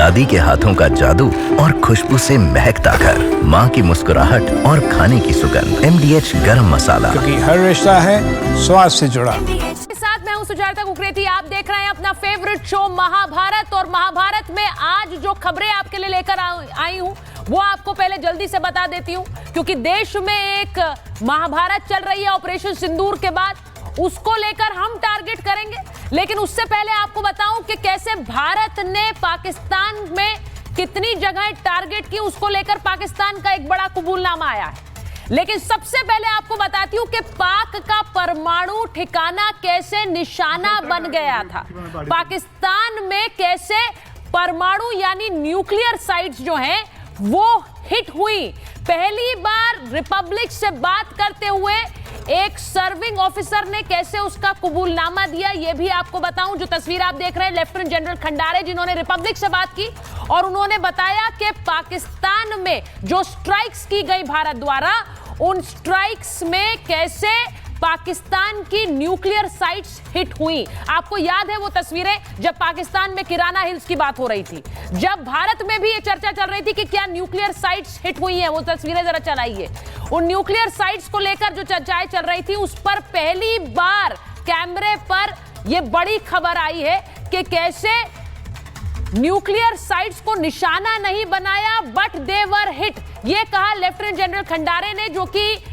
दादी के हाथों का जादू और खुशबू से महकता घर, माँ की मुस्कुराहट और खाने की सुगंध। MDH गरम मसाला, क्योंकि हर रिश्ता है स्वाद से जुड़ा। साथ मैं हूं सुजाता कुकरेती। आप देख रहे हैं अपना फेवरेट शो महाभारत। और महाभारत में आज जो खबरें आपके लिए लेकर आई हूं वो आपको पहले जल्दी से बता देती हूं, क्योंकि देश में एक महाभारत चल रही है ऑपरेशन सिंदूर के बाद, उसको लेकर हम टारगेट करेंगे। लेकिन उससे पहले आपको बताऊं कि कैसे भारत ने पाकिस्तान में कितनी जगह टारगेट की, उसको लेकर पाकिस्तान का एक बड़ा कबूलनामा आया है। लेकिन सबसे पहले आपको बताती हूं कि पाक का परमाणु ठिकाना कैसे निशाना बन गया था। पाकिस्तान में कैसे परमाणु यानी न्यूक्लियर साइट्स जो हैं वो हिट हुई। पहली बार रिपब्लिक से बात करते हुए एक सर्विंग ऑफिसर ने कैसे उसका कबूलनामा दिया, यह भी आपको बताऊं। जो तस्वीर आप देख रहे हैं, लेफ्टिनेंट जनरल खंडारे जिन्होंने रिपब्लिक से बात की और उन्होंने बताया कि पाकिस्तान में जो स्ट्राइक्स की गई भारत द्वारा, उन स्ट्राइक्स में कैसे पाकिस्तान की न्यूक्लियर साइट्स हिट हुई। आपको याद है वो तस्वीरें जब पाकिस्तान में किराना हिल्स की बात हो रही थी, जब भारत में भी ये चर्चा चल रही थी कि क्या न्यूक्लियर साइट्स हिट हुई हैं। वो तस्वीरें जरा चलाइए। उन न्यूक्लियर साइट्स को लेकर जो चर्चाएं चल रही थी, उस पर पहली बार कैमरे पर यह बड़ी खबर आई है कि कैसे न्यूक्लियर साइट्स को निशाना नहीं बनाया बट दे वर हिट। यह कहा लेफ्टिनेंट जनरल खंडारे ने, जो कि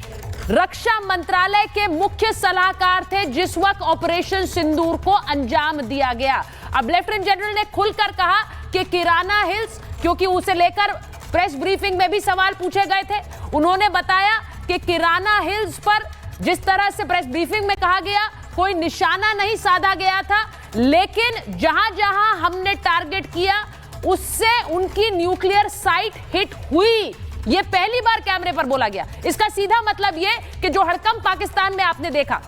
रक्षा मंत्रालय के मुख्य सलाहकार थे जिस वक्त ऑपरेशन सिंदूर को अंजाम दिया गया। अब लेफ्टिनेंट जनरल ने खुलकर कहा कि किराना हिल्स, क्योंकि उसे लेकर प्रेस ब्रीफिंग में भी सवाल पूछे गए थे, उन्होंने बताया कि किराना हिल्स पर जिस तरह से प्रेस ब्रीफिंग में कहा गया कोई निशाना नहीं साधा गया था, लेकिन जहां जहां हमने टारगेट किया उससे उनकी न्यूक्लियर साइट हिट हुई। यह पहली बार कैमरे पर बोला गया। इसका सीधा मतलब यह कि जो हड़कंप पाकिस्तान में आपने देखा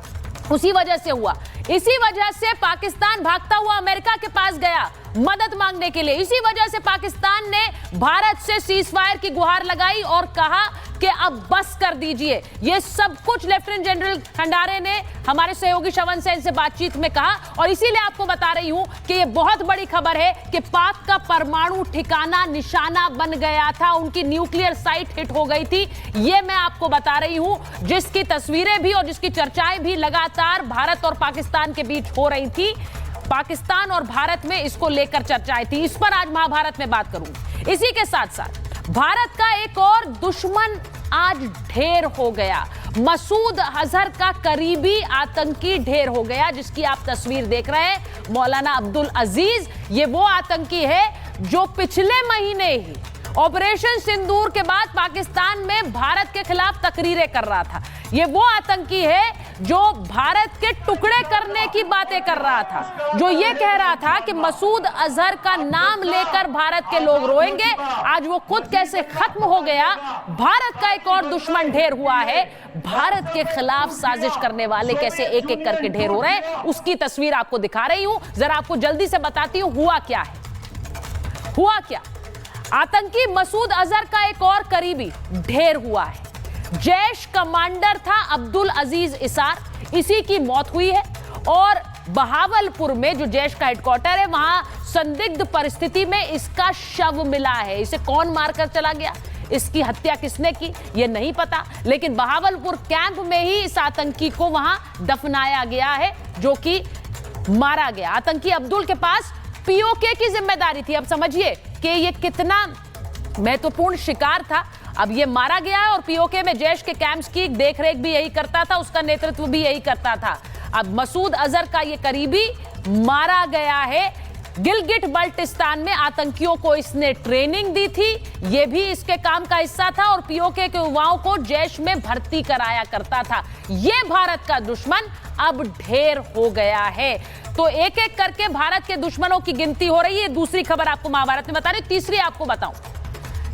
उसी वजह से हुआ। इसी वजह से पाकिस्तान भागता हुआ अमेरिका के पास गया मदद मांगने के लिए। इसी वजह से पाकिस्तान ने भारत से सीजफायर की गुहार लगाई और कहा कि अब बस कर दीजिए। यह सब कुछ लेफ्टिनेंट जनरल खंडारे ने हमारे सहयोगी श्रवण सेन से बातचीत में कहा। और इसीलिए आपको बता रही हूं कि यह बहुत बड़ी खबर है कि पाक का परमाणु ठिकाना निशाना बन गया था, उनकी न्यूक्लियर साइट हिट हो गई थी। यह मैं आपको बता रही हूं, जिसकी तस्वीरें भी और जिसकी चर्चाएं भी लगातार भारत और पाकिस्तान के बीच हो रही थी। पाकिस्तान और भारत में इसको लेकर चर्चाएं थी। इस पर आज महाभारत में बात करूंगी। इसी के साथ साथ भारत का एक और दुश्मन आज ढेर हो गया। मसूद अजहर का करीबी आतंकी ढेर हो गया, जिसकी आप तस्वीर देख रहे हैं, मौलाना अब्दुल अजीज। ये वो आतंकी है जो पिछले महीने ही ऑपरेशन सिंदूर के बाद पाकिस्तान में भारत के खिलाफ तकरीरें कर रहा था। ये वो आतंकी है जो भारत के टुकड़े करने की बातें कर रहा था, जो ये कह रहा था कि मसूद अजहर का नाम लेकर भारत के लोग रोएंगे। आज वो खुद कैसे खत्म हो गया। भारत का एक और दुश्मन ढेर हुआ है। भारत के खिलाफ साजिश करने वाले कैसे एक एक करके ढेर हो रहे हैं, उसकी तस्वीर आपको दिखा रही हूं। जरा आपको जल्दी से बताती हूं हुआ क्या है। हुआ क्या, आतंकी मसूद अजहर का एक और करीबी ढेर हुआ है। जैश कमांडर था अब्दुल अजीज इसार, इसी की मौत हुई है। और बहावलपुर में जो जैश का हेडक्वार्टर है, वहां संदिग्ध परिस्थिति में इसका शव मिला है। इसे कौन मारकर चला गया, इसकी हत्या किसने की, यह नहीं पता, लेकिन बहावलपुर कैंप में ही इस आतंकी को वहां दफनाया गया है, जो कि मारा गया। आतंकी अब्दुल के पास पीओके की जिम्मेदारी थी। अब समझिए कि यह कितना महत्वपूर्ण शिकार था। अब ये मारा गया है और पीओके में जैश के कैंप्स की देखरेख भी यही करता था, उसका नेतृत्व भी यही करता था। अब मसूद अजहर का ये करीबी मारा गया है। गिलगिट बल्टिस्तान में आतंकियों को इसने ट्रेनिंग दी थी, ये भी इसके काम का हिस्सा था। और पीओके के युवाओं को जैश में भर्ती कराया करता था। ये भारत का दुश्मन अब ढेर हो गया है। तो एक एक करके भारत के दुश्मनों की गिनती हो रही है। दूसरी खबर आपको महाभारत में बता रही हूं। तीसरी आपको बताऊं,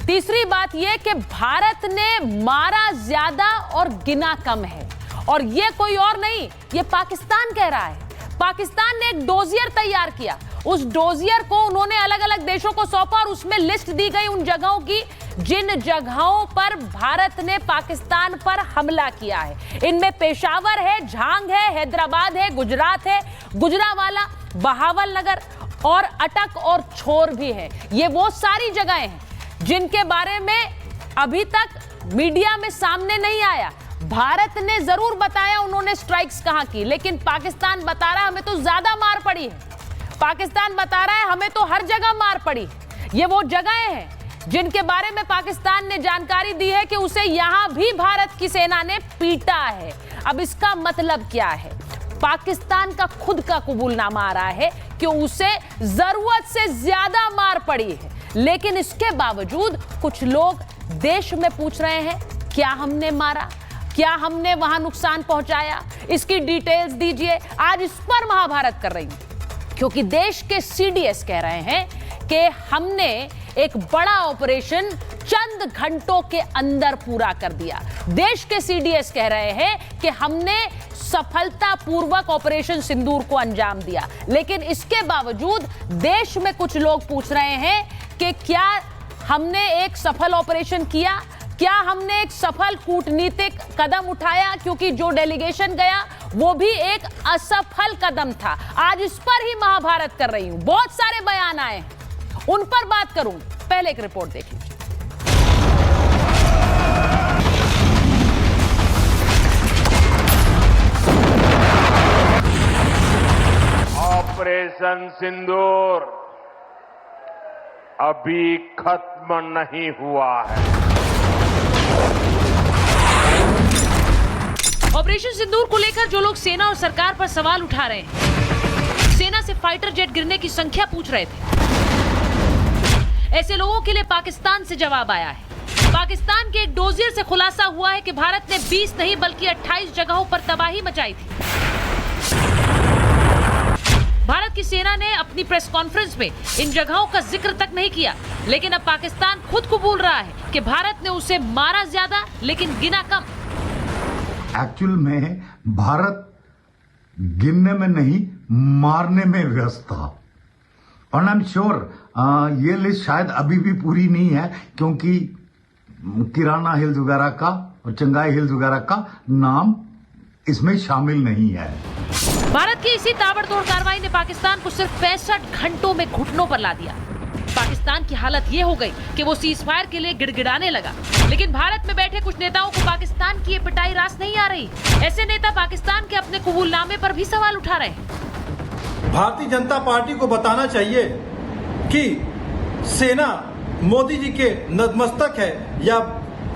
तीसरी बात यह कि भारत ने मारा ज्यादा और गिना कम है। और यह कोई और नहीं, यह पाकिस्तान कह रहा है। पाकिस्तान ने एक डोजियर तैयार किया, उस डोजियर को उन्होंने अलग अलग देशों को सौंपा और उसमें लिस्ट दी गई उन जगहों की जिन जगहों पर भारत ने पाकिस्तान पर हमला किया है। इनमें पेशावर है, झांग है, हैदराबाद है, गुजरात है, गुजरावाला, बहावलनगर और अटक और छोर भी है। ये वो सारी जगहें हैं जिनके बारे में अभी तक मीडिया में सामने नहीं आया। भारत ने जरूर बताया उन्होंने स्ट्राइक्स कहां की, लेकिन पाकिस्तान बता रहा है हमें तो ज्यादा मार पड़ी है। पाकिस्तान बता रहा है हमें तो हर जगह मार पड़ी। ये वो जगहें हैं जिनके बारे में पाकिस्तान ने जानकारी दी है कि उसे यहां भी भारत की सेना ने पीटा है। अब इसका मतलब क्या है? पाकिस्तान का खुद का कबूलनामा आ रहा है कि उसे जरूरत से ज्यादा मार पड़ी है, लेकिन इसके बावजूद कुछ लोग देश में पूछ रहे हैं क्या हमने मारा, क्या हमने वहां नुकसान पहुंचाया, इसकी डिटेल्स दीजिए। आज इस पर महाभारत कर रही हूं क्योंकि देश के सीडीएस कह रहे हैं कि हमने एक बड़ा ऑपरेशन चंद घंटों के अंदर पूरा कर दिया। देश के सीडीएस कह रहे हैं कि हमने सफलतापूर्वक ऑपरेशन सिंदूर को अंजाम दिया, लेकिन इसके बावजूद देश में कुछ लोग पूछ रहे हैं कि क्या हमने एक सफल ऑपरेशन किया, क्या हमने एक सफल कूटनीतिक कदम उठाया, क्योंकि जो डेलीगेशन गया वो भी एक असफल कदम था। आज इस पर ही महाभारत कर रही हूं। बहुत सारे बयान आए हैं, उन पर बात करूं। पहले एक रिपोर्ट देख लीजिए। ऑपरेशन सिंदूर अभी खत्म नहीं हुआ है। ऑपरेशन सिंदूर को लेकर जो लोग सेना और सरकार पर सवाल उठा रहे हैं, सेना से फाइटर जेट गिरने की संख्या पूछ रहे थे, ऐसे लोगों के लिए पाकिस्तान से जवाब आया है। पाकिस्तान के एक डोजियर से खुलासा हुआ है कि भारत ने 20 नहीं बल्कि 28 जगहों पर तबाही मचाई थी। भारत की सेना ने अपनी प्रेस कॉन्फ्रेंस में इन जगहों का जिक्र तक नहीं किया, लेकिन अब पाकिस्तान खुद कबूल रहा है कि भारत ने उसे मारा ज्यादा लेकिन गिना कम। एक्चुअल में भारत गिनने में नहीं मारने में व्यस्त था, और आई एम श्योर ये लिस्ट शायद अभी भी पूरी नहीं है, क्योंकि किराना हिल्स वगैरह का और चंगाई हिल्स वगैरह का नाम इसमें शामिल नहीं है। भारत की इसी ताबड़तोड़ कार्रवाई ने पाकिस्तान को सिर्फ 65 घंटों में घुटनों पर ला दिया। पाकिस्तान की हालत ये हो गई कि वो सीज फायर के लिए गिड़गिड़ाने लगा, लेकिन भारत में बैठे कुछ नेताओं को पाकिस्तान की ये पिटाई रास नहीं आ रही। ऐसे नेता पाकिस्तान के अपने कबूलनामे पर भी सवाल उठा रहे हैं। भारतीय जनता पार्टी को बताना चाहिए कि सेना मोदी जी के नतमस्तक है या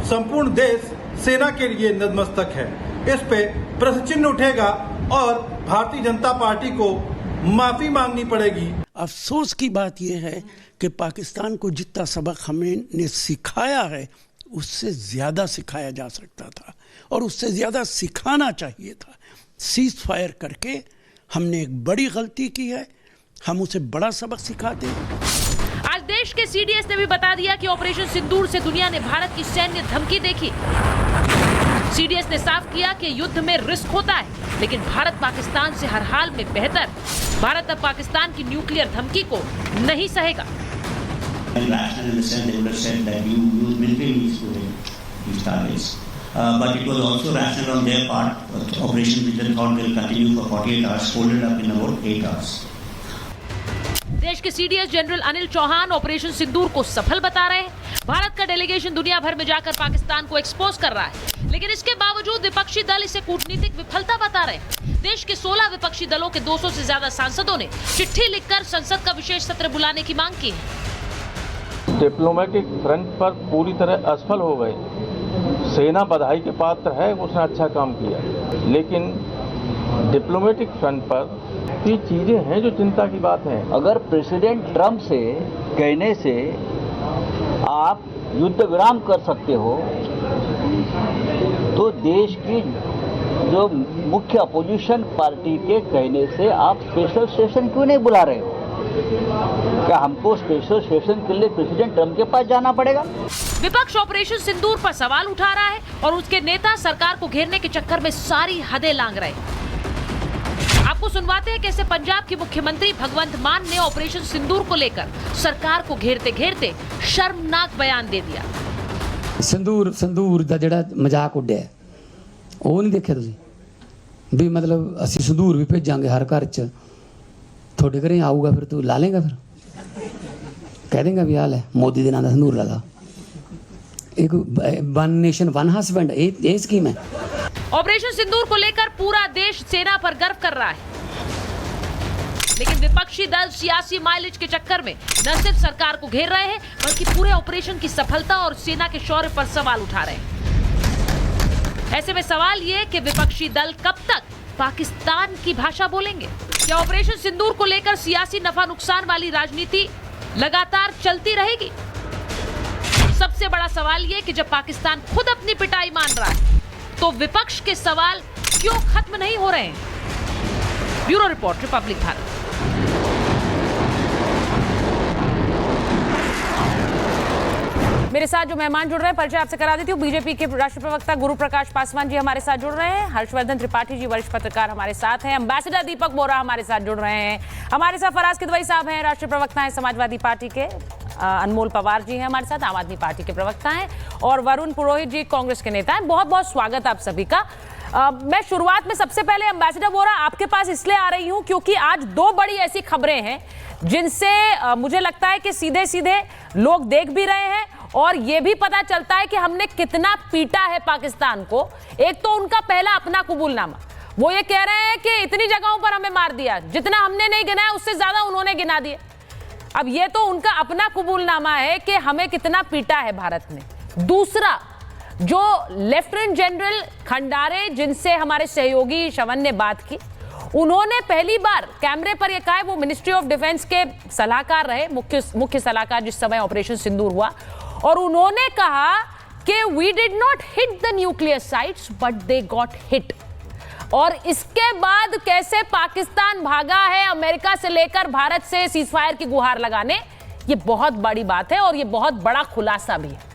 संपूर्ण देश सेना के लिए नतमस्तक है। इस पे प्रश्न चिन्ह उठेगा और भारतीय जनता पार्टी को माफी मांगनी पड़ेगी। अफसोस की बात यह है कि पाकिस्तान को जितना सबक हमने सिखाया है उससे ज़्यादा सिखाया जा सकता था और उससे ज़्यादा सिखाना चाहिए था। सीज फायर करके हमने एक बड़ी गलती की है, हम उसे बड़ा सबक सिखाते हैं। आज देश के सीडीएस ने भी बता दिया कि ऑपरेशन सिंदूर से दुनिया ने भारत की सैन्य धमकी देखी। सीडीएस ने साफ किया कि युद्ध में रिस्क होता है, लेकिन भारत पाकिस्तान से हर हाल में बेहतर। भारत अब पाकिस्तान की न्यूक्लियर धमकी को नहीं सहेगा। But it was also rational on their part. Operation Vision Thought will continue for 48 hours, folded up in about 8 hours. देश के CDS general Anil Chauhan operation Sindoor को सफल बता रहे हैं। भारत का डेलीगेशन दुनिया भर में जाकर पाकिस्तान को एक्सपोज कर रहा है, लेकिन इसके बावजूद विपक्षी दल इसे कूटनीतिक विफलता बता रहे हैं। देश के 16 विपक्षी दलों के 200 से ज्यादा सांसदों ने चिट्ठी लिखकर संसद का विशेष सत्र बुलाने की मांग की है। डिप्लोमेटिक फ्रंट पर पूरी तरह असफल हो गए। सेना बधाई के पात्र है, उसने अच्छा काम किया, लेकिन डिप्लोमेटिक फ्रंट पर ये चीजें हैं जो चिंता की बात है। अगर प्रेसिडेंट ट्रंप से कहने से आप युद्ध विराम कर सकते हो, तो देश की जो मुख्य अपोजिशन पार्टी के कहने से आप स्पेशल सेशन क्यों नहीं बुला रहे हो? क्या हमको स्पेशल सेशन के लिए प्रेसिडेंट ट्रंप के पास जाना पड़ेगा? विपक्ष ऑपरेशन सिंदूर पर सवाल उठा रहा है और उसके नेता सरकार को घेरने के चक्कर में सारी हदें लांघ रहे हैं। आपको सुनवाते हैं कैसे पंजाब के मुख्यमंत्री भगवंत मान ने ऑपरेशन सिंदूर को लेकर सरकार को घेरते घेरते शर्मनाक बयान दे दिया। संदूर दा जिहड़ा मजाक उड्डिया ਉਹ नहीं देखिया तुसीं भी मतलब ਅਸੀਂ संदूर भी भेजांगे हर घर च थोड़े घरें आऊगा फिर तू ला लेगा, फिर कह देंगे भी हाल है मोदी दे नाम दा संदूर लगा। एक वन नेशन वन हस्बैंड ये स्कीम है। ऑपरेशन सिंदूर को लेकर पूरा देश सेना पर गर्व कर रहा है, लेकिन विपक्षी दल सियासी माइलेज के चक्कर में न सिर्फ सरकार को घेर रहे हैं बल्कि पूरे ऑपरेशन की सफलता और सेना के शौर्य पर सवाल उठा रहे हैं। ऐसे में सवाल ये कि विपक्षी दल कब तक पाकिस्तान की भाषा बोलेंगे? क्या ऑपरेशन सिंदूर को लेकर सियासी नफा नुकसान वाली राजनीति लगातार चलती रहेगी? सबसे बड़ा सवाल ये कि जब पाकिस्तान खुद अपनी पिटाई मान रहा है तो विपक्ष के सवाल क्यों खत्म नहीं हो रहे हैं? Bureau report, Republic Bharat. मेरे साथ जो मेहमान जुड़ रहे हैं परिचय आपसे करा देती हूँ। बीजेपी के राष्ट्रीय प्रवक्ता गुरु प्रकाश पासवान जी हमारे साथ जुड़ रहे हैं। हर्षवर्धन त्रिपाठी जी वरिष्ठ पत्रकार हमारे साथ हैं। एम्बेसडर दीपक बोरा हमारे साथ जुड़ रहे हैं। हमारे साथ फराज किदवई साहब हैं, राष्ट्रीय प्रवक्ता हैं समाजवादी पार्टी के। अनमोल पवार जी हैं हमारे साथ, आम आदमी पार्टी के प्रवक्ता हैं। और वरुण पुरोहित जी कांग्रेस के नेता हैं। बहुत बहुत स्वागत आप सभी का। मैं शुरुआत में सबसे पहले एम्बेसडर बोरा आपके पास इसलिए आ रही हूं क्योंकि आज दो बड़ी ऐसी खबरें हैं जिनसे मुझे लगता है कि सीधे सीधे लोग देख भी रहे हैं और ये भी पता चलता है कि हमने कितना पीटा है पाकिस्तान को। एक तो उनका पहला अपना कबूलनामा, वो ये कह रहे हैं कि इतनी जगहों पर हमें मार दिया, जितना हमने नहीं गिनाया उससे ज्यादा उन्होंने गिना दिए। अब ये तो उनका अपना कबूलनामा है कि हमें कितना पीटा है भारत ने। दूसरा, जो लेफ्टिनेंट जनरल खंडारे जिनसे हमारे सहयोगी शवन ने बात की, उन्होंने पहली बार कैमरे पर यह कहा, वो मिनिस्ट्री ऑफ डिफेंस के सलाहकार रहे, मुख्य सलाहकार जिस समय ऑपरेशन सिंदूर हुआ, और उन्होंने कहा कि we did not hit the nuclear sites but they got hit. और इसके बाद कैसे पाकिस्तान भागा है अमेरिका से लेकर भारत से सीजफायर की गुहार लगाने, ये बहुत बड़ी बात है और ये बहुत बड़ा खुलासा भी है।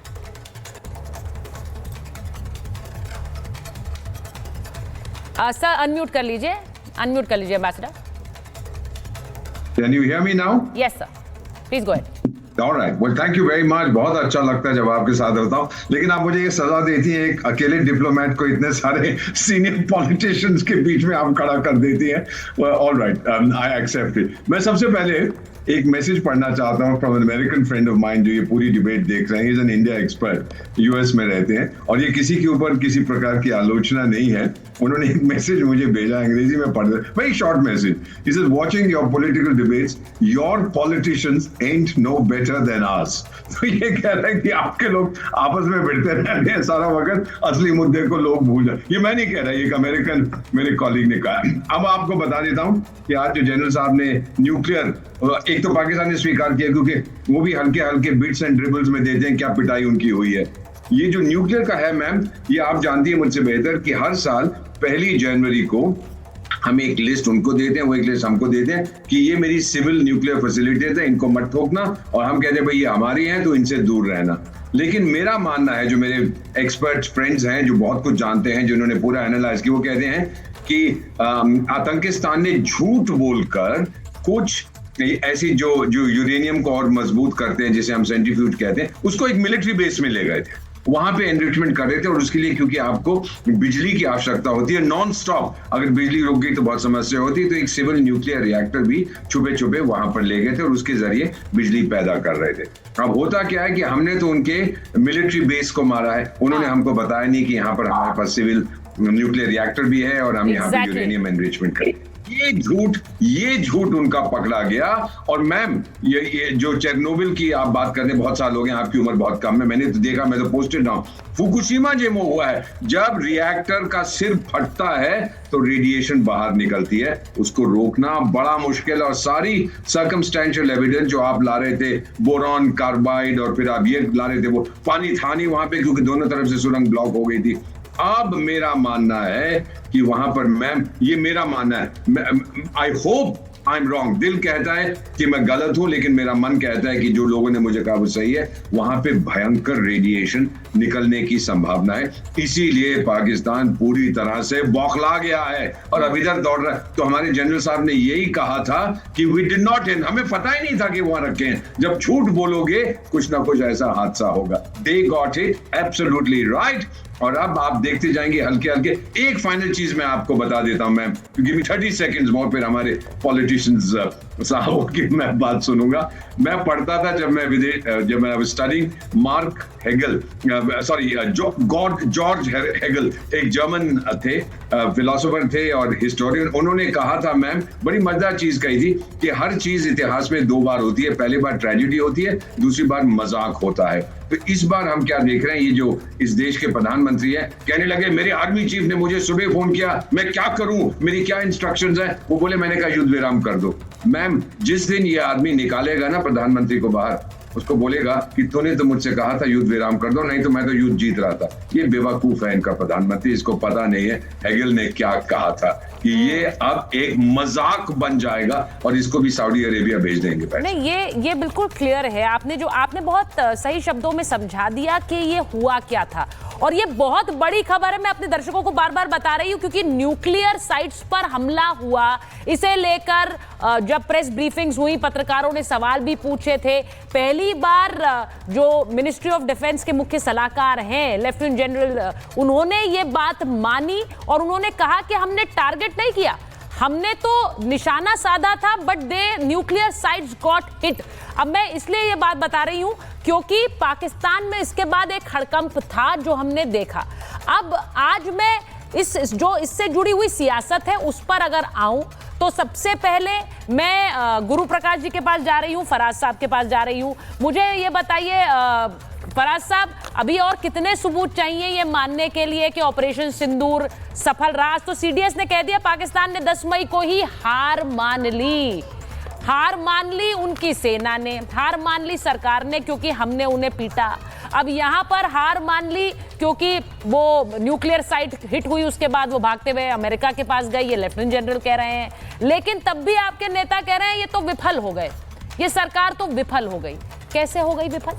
सर अनम्यूट कर लीजिए, ambassador. Can you hear me now? Yes sir, please go ahead. All right. Well, thank you very much. बहुत अच्छा लगता है जब आपके साथ रहता हूँ, लेकिन आप मुझे ये सजा देती हैं, एक अकेले डिप्लोमेट को इतने सारे सीनियर पॉलिटिशियंस के बीच में आप खड़ा कर देती हैं। All right, I accept it. मैं सबसे पहले एक मैसेज पढ़ना चाहता हूँ from an American friend of mind जो ये पूरी डिबेट देख रहे हैं। Is an India expert, US में रहते हैं, और ये किसी के ऊपर किसी प्रकार की आलोचना नहीं है। उन्होंने एक मैसेज मुझे भेजा, अंग्रेजी में पढ़ रहे, very short message. He said, watching your political debates, your politicians ain't no better than us. तो ये कह रहे हैं कि आपके लोग आपस में भिड़ते रहते हैं सारा वक्त, असली मुद्दे को लोग भूल जाए। ये मैं नहीं कह रहा, एक अमेरिकन मेरे कॉलीग ने कहा। अब आपको बता देता हूँ कि आज जो जनरल साहब ने न्यूक्लियर, एक तो पाकिस्तान ने स्वीकार किया क्योंकि वो भी हल्के हल्के बिट्स एंड ड्रिबल्स में देते हैं क्या पिटाई उनकी हुई है। ये जो न्यूक्लियर का है मैम, ये आप जानती है मुझसे बेहतर कि हर साल 1 जनवरी को हम एक लिस्ट उनको देते हैं, वो एक लिस्ट हमको देते हैं कि ये मेरी सिविल न्यूक्लियर फैसिलिटीज है, इनको मत ठोकना, और हम कहते हैं भाई ये हमारी हैं तो इनसे दूर रहना। लेकिन मेरा मानना है, जो मेरे एक्सपर्ट फ्रेंड्स हैं जो बहुत कुछ जानते हैं, जिन्होंने पूरा एनालाइज किया, वो कहते हैं कि आतंकिस्तान ने झूठ बोलकर कुछ ऐसी जो यूरेनियम को और मजबूत करते हैं, जिसे हम सेंट्रीफ्यूज कहते हैं, उसको एक मिलिट्री बेस में ले गए थे, वहां पे एनरिचमेंट कर रहे थे। और उसके लिए क्योंकि आपको बिजली की आवश्यकता होती है नॉन स्टॉप, अगर बिजली रुक गई तो बहुत समस्या होती है, तो एक सिविल न्यूक्लियर रिएक्टर भी छुपे छुपे वहां पर ले गए थे और उसके जरिए बिजली पैदा कर रहे थे। अब होता क्या है कि हमने तो उनके मिलिट्री बेस को मारा है, उन्होंने हमको बताया नहीं कि यहाँ पर हमारे पास सिविल न्यूक्लियर रिएक्टर भी है और हम यहाँ पे यूरेनियम एनरिचमेंट करें। ये झूठ उनका पकड़ा गया। और मैम, ये जो चेरनोबिल की आप बात करने, बहुत साल हो गए, आपकी उम्र बहुत कम है, मैंने तो देखा, मैं तो पोस्टेड ना, फुकुशिमा जेमो हुआ है, जब रिएक्टर का सिर फटता है तो रेडिएशन बाहर निकलती है, उसको रोकना बड़ा मुश्किल है। और सारी सर्कमस्टेंशियल एविडेंस जो आप ला रहे थे, बोरॉन कार्बाइड, और फिर आप ये ला रहे थे, वो पानी था नहीं वहां पे क्योंकि दोनों तरफ से सुरंग ब्लॉक हो गई थी। अब मेरा मानना है कि वहां पर मैम, ये मेरा मानना है, I hope I am wrong, दिल कहता है कि मैं गलत हूं, लेकिन मेरा मन कहता है कि जो लोगों ने मुझे कहा वो सही है, वहां पे भयंकर रेडिएशन निकलने की संभावना है। इसीलिए पाकिस्तान पूरी तरह से बौखला गया है और अब इधर दौड़ रहा है। तो हमारे जनरल साहब ने यही कहा था कि वी डिड नॉट एंड, हमें पता ही नहीं था कि वहां रखे हैं। जब झूठ बोलोगे कुछ ना कुछ ऐसा हादसा होगा। They got it absolutely right. और अब आप देखते जाएंगे हल्के हल्के। एक फाइनल चीज मैं आपको बता देता हूं मैम, क्योंकि 30 सेकेंड्स मोर, फिर हमारे पॉलिटिशियंस साहब की मैं बात सुनूंगा। मैं पढ़ता था जब मैं studying mark Hegel, sorry George Hegel, एक जर्मन थे, फिलोसोफर थे और हिस्टोरियन। उन्होंने कहा था मैम, बड़ी मजेदार चीज कही थी कि हर चीज इतिहास में दो बार होती है, पहली बार ट्रेजेडी होती है, दूसरी बार मजाक होता है। तो इस बार हम क्या देख रहे हैं, ये जो इस देश के प्रधानमंत्री हैं कहने लगे मेरे आर्मी चीफ ने मुझे सुबह फोन किया, मैं क्या करूं, मेरी क्या इंस्ट्रक्शंस हैं। वो बोले मैंने कहा युद्ध विराम कर दो। मैम, जिस दिन ये आदमी निकालेगा ना प्रधानमंत्री को बाहर, उसको बोलेगा कि तूने तो मुझसे कहा था युद्ध विराम कर दो, नहीं तो मैं तो युद्ध जीत रहा था। ये बेवकूफ है इनका प्रधानमंत्री, इसको पता नहीं है हेगल ने क्या कहा था कि ये अब एक मजाक बन जाएगा और इसको भी सऊदी अरेबिया भेज देंगे। नहीं, ये बिल्कुल क्लियर है। आपने बहुत सही शब्दों में समझा दिया कि ये हुआ क्या था, और ये बहुत बड़ी खबर है। मैं अपने दर्शकों को बार बार बता रही हूं क्योंकि न्यूक्लियर साइट्स पर हमला हुआ, इसे लेकर जब प्रेस ब्रीफिंग्स हुई, पत्रकारों ने सवाल भी पूछे थे। पहली बार जो मिनिस्ट्री ऑफ डिफेंस के मुख्य सलाहकार हैं लेफ्टिनेंट जनरल, उन्होंने ये बात मानी और उन्होंने कहा कि हमने टारगेट नहीं किया, हमने तो निशाना साधा था, but they nuclear sites got hit. अब मैं इसलिए ये बात बता रही हूं क्योंकि पाकिस्तान में इसके बाद एक हड़कंप था जो हमने देखा। अब आज मैं इससे जुड़ी हुई सियासत है उस पर अगर आऊं तो सबसे पहले मैं गुरु प्रकाश जी के पास जा रही हूं, फराज साहब के पास जा रही हूं। मुझे ये बताइए फराज साहब, अभी और कितने सबूत चाहिए ये मानने के लिए कि ऑपरेशन सिंदूर सफल रहा? तो सीडीएस ने कह दिया पाकिस्तान ने 10 मई को ही हार मान ली, उनकी सेना ने हार मान ली, सरकार ने, क्योंकि हमने उन्हें पीटा। अब यहां पर हार मान ली क्योंकि वो न्यूक्लियर साइट हिट हुई, उसके बाद वो भागते हुए अमेरिका के पास गए, ये लेफ्टिनेंट जनरल कह रहे हैं। लेकिन तब भी आपके नेता कह रहे हैं ये तो विफल हो गए, ये सरकार तो विफल हो गई। कैसे हो गई विफल?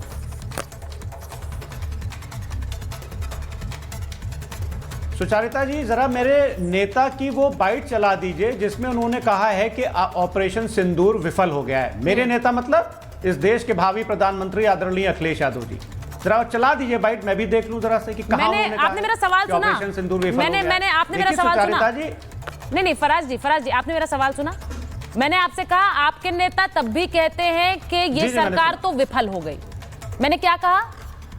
सुचारिता जी, जरा मेरे नेता की वो बाइट चला दीजिए जिसमें उन्होंने कहा है कि ऑपरेशन सिंदूर विफल हो गया है। मेरे नेता मतलब इस देश के भावी प्रधानमंत्री आदरणीय अखिलेश यादव जी। जरा चला दीजिए बाइट, मैं भी देख लूं जरा से कि कहां उन्होंने कहा। आपने मेरा सवाल सुना? ऑपरेशन सिंदूर विफल हो गया। मैंने आपने मेरा सवाल सुना? नहीं, फराज जी, आपने मेरा सवाल सुना? मैंने आपसे कहा आपके नेता तब भी कहते हैं कि ये सरकार तो विफल हो गई। मैंने क्या कहा?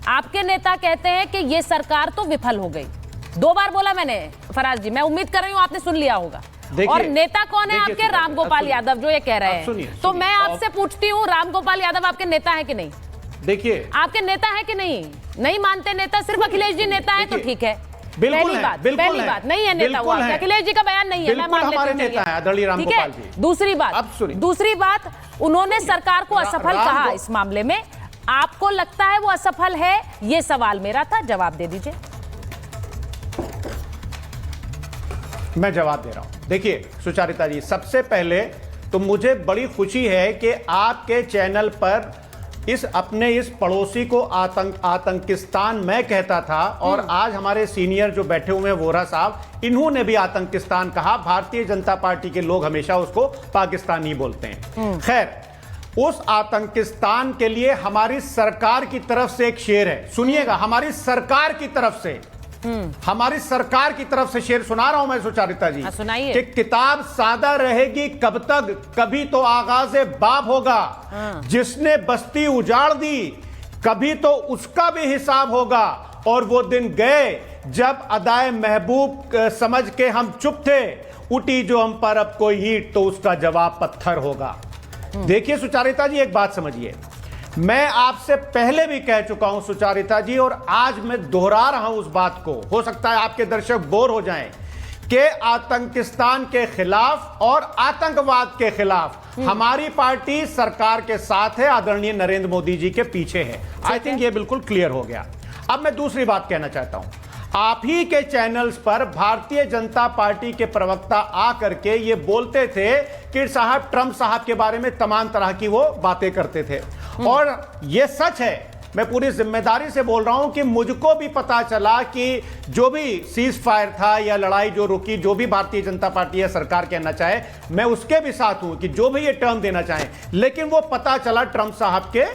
आपके नेता कहते हैं कि ये सरकार तो विफल हो गई। 2 बार बोला मैंने फराज जी, मैं उम्मीद कर रही हूं आपने सुन लिया होगा। और नेता कौन है आपके? राम गोपाल यादव, जो ये कह रहे हैं। तो मैं आपसे पूछती हूं, राम गोपाल यादव आपके नेता है कि नहीं? देखिए, आपके नेता है कि नहीं? नहीं मानते नेता, सिर्फ अखिलेश जी नेता है तो ठीक है। पहली बात नहीं है नेता हुआ, अखिलेश जी का बयान नहीं है, मैं मान लेती हूं, ठीक है। दूसरी बात, उन्होंने सरकार को असफल कहा इस मामले में। आपको लगता है वो असफल है? ये सवाल मेरा था, जवाब दे दीजिए। मैं जवाब दे रहा हूं। देखिए सुचारिता जी, सबसे पहले तो मुझे बड़ी खुशी है कि आपके चैनल पर अपने इस पड़ोसी को आतंकिस्तान मैं कहता था, और आज हमारे सीनियर जो बैठे हुए हैं वोरा साहब, इन्होंने भी आतंकिस्तान कहा। भारतीय जनता पार्टी के लोग हमेशा उसको पाकिस्तानी बोलते हैं। खैर, उस आतंकिस्तान के लिए हमारी सरकार की तरफ से एक शेर है, सुनिएगा। हमारी सरकार की तरफ से शेर सुना रहा हूं मैं सुचारिता जी, कि किताब सादा रहेगी कब तक, कभी तो आगाज़े बाब होगा। जिसने बस्ती उजाड़ दी कभी तो उसका भी हिसाब होगा। और वो दिन गए जब अदाए महबूब समझ के हम चुप थे, उठी जो हम पर अब कोई ईंट तो उसका जवाब पत्थर होगा। देखिए सुचारिता जी, एक बात समझिए, मैं आपसे पहले भी कह चुका हूं सुचारिता जी, और आज मैं दोहरा रहा हूं उस बात को। हो सकता है आपके दर्शक बोर हो जाएं कि आतंकिस्तान के खिलाफ और आतंकवाद के खिलाफ हमारी पार्टी सरकार के साथ है, आदरणीय नरेंद्र मोदी जी के पीछे है। आई थिंक ये बिल्कुल क्लियर हो गया। अब मैं दूसरी बात कहना चाहता हूं। आप ही के चैनल्स पर भारतीय जनता पार्टी के प्रवक्ता आकर के ये बोलते थे कि साहब ट्रंप साहब के बारे में तमाम तरह की वो बातें करते थे, और ये सच है। मैं पूरी जिम्मेदारी से बोल रहा हूं कि मुझको भी पता चला कि जो भी सीज फायर था या लड़ाई जो रुकी, जो भी भारतीय जनता पार्टी या सरकार कहना चाहे, मैं उसके भी साथ हूं कि जो भी ये टर्म देना चाहे, लेकिन वो पता चला ट्रंप साहब के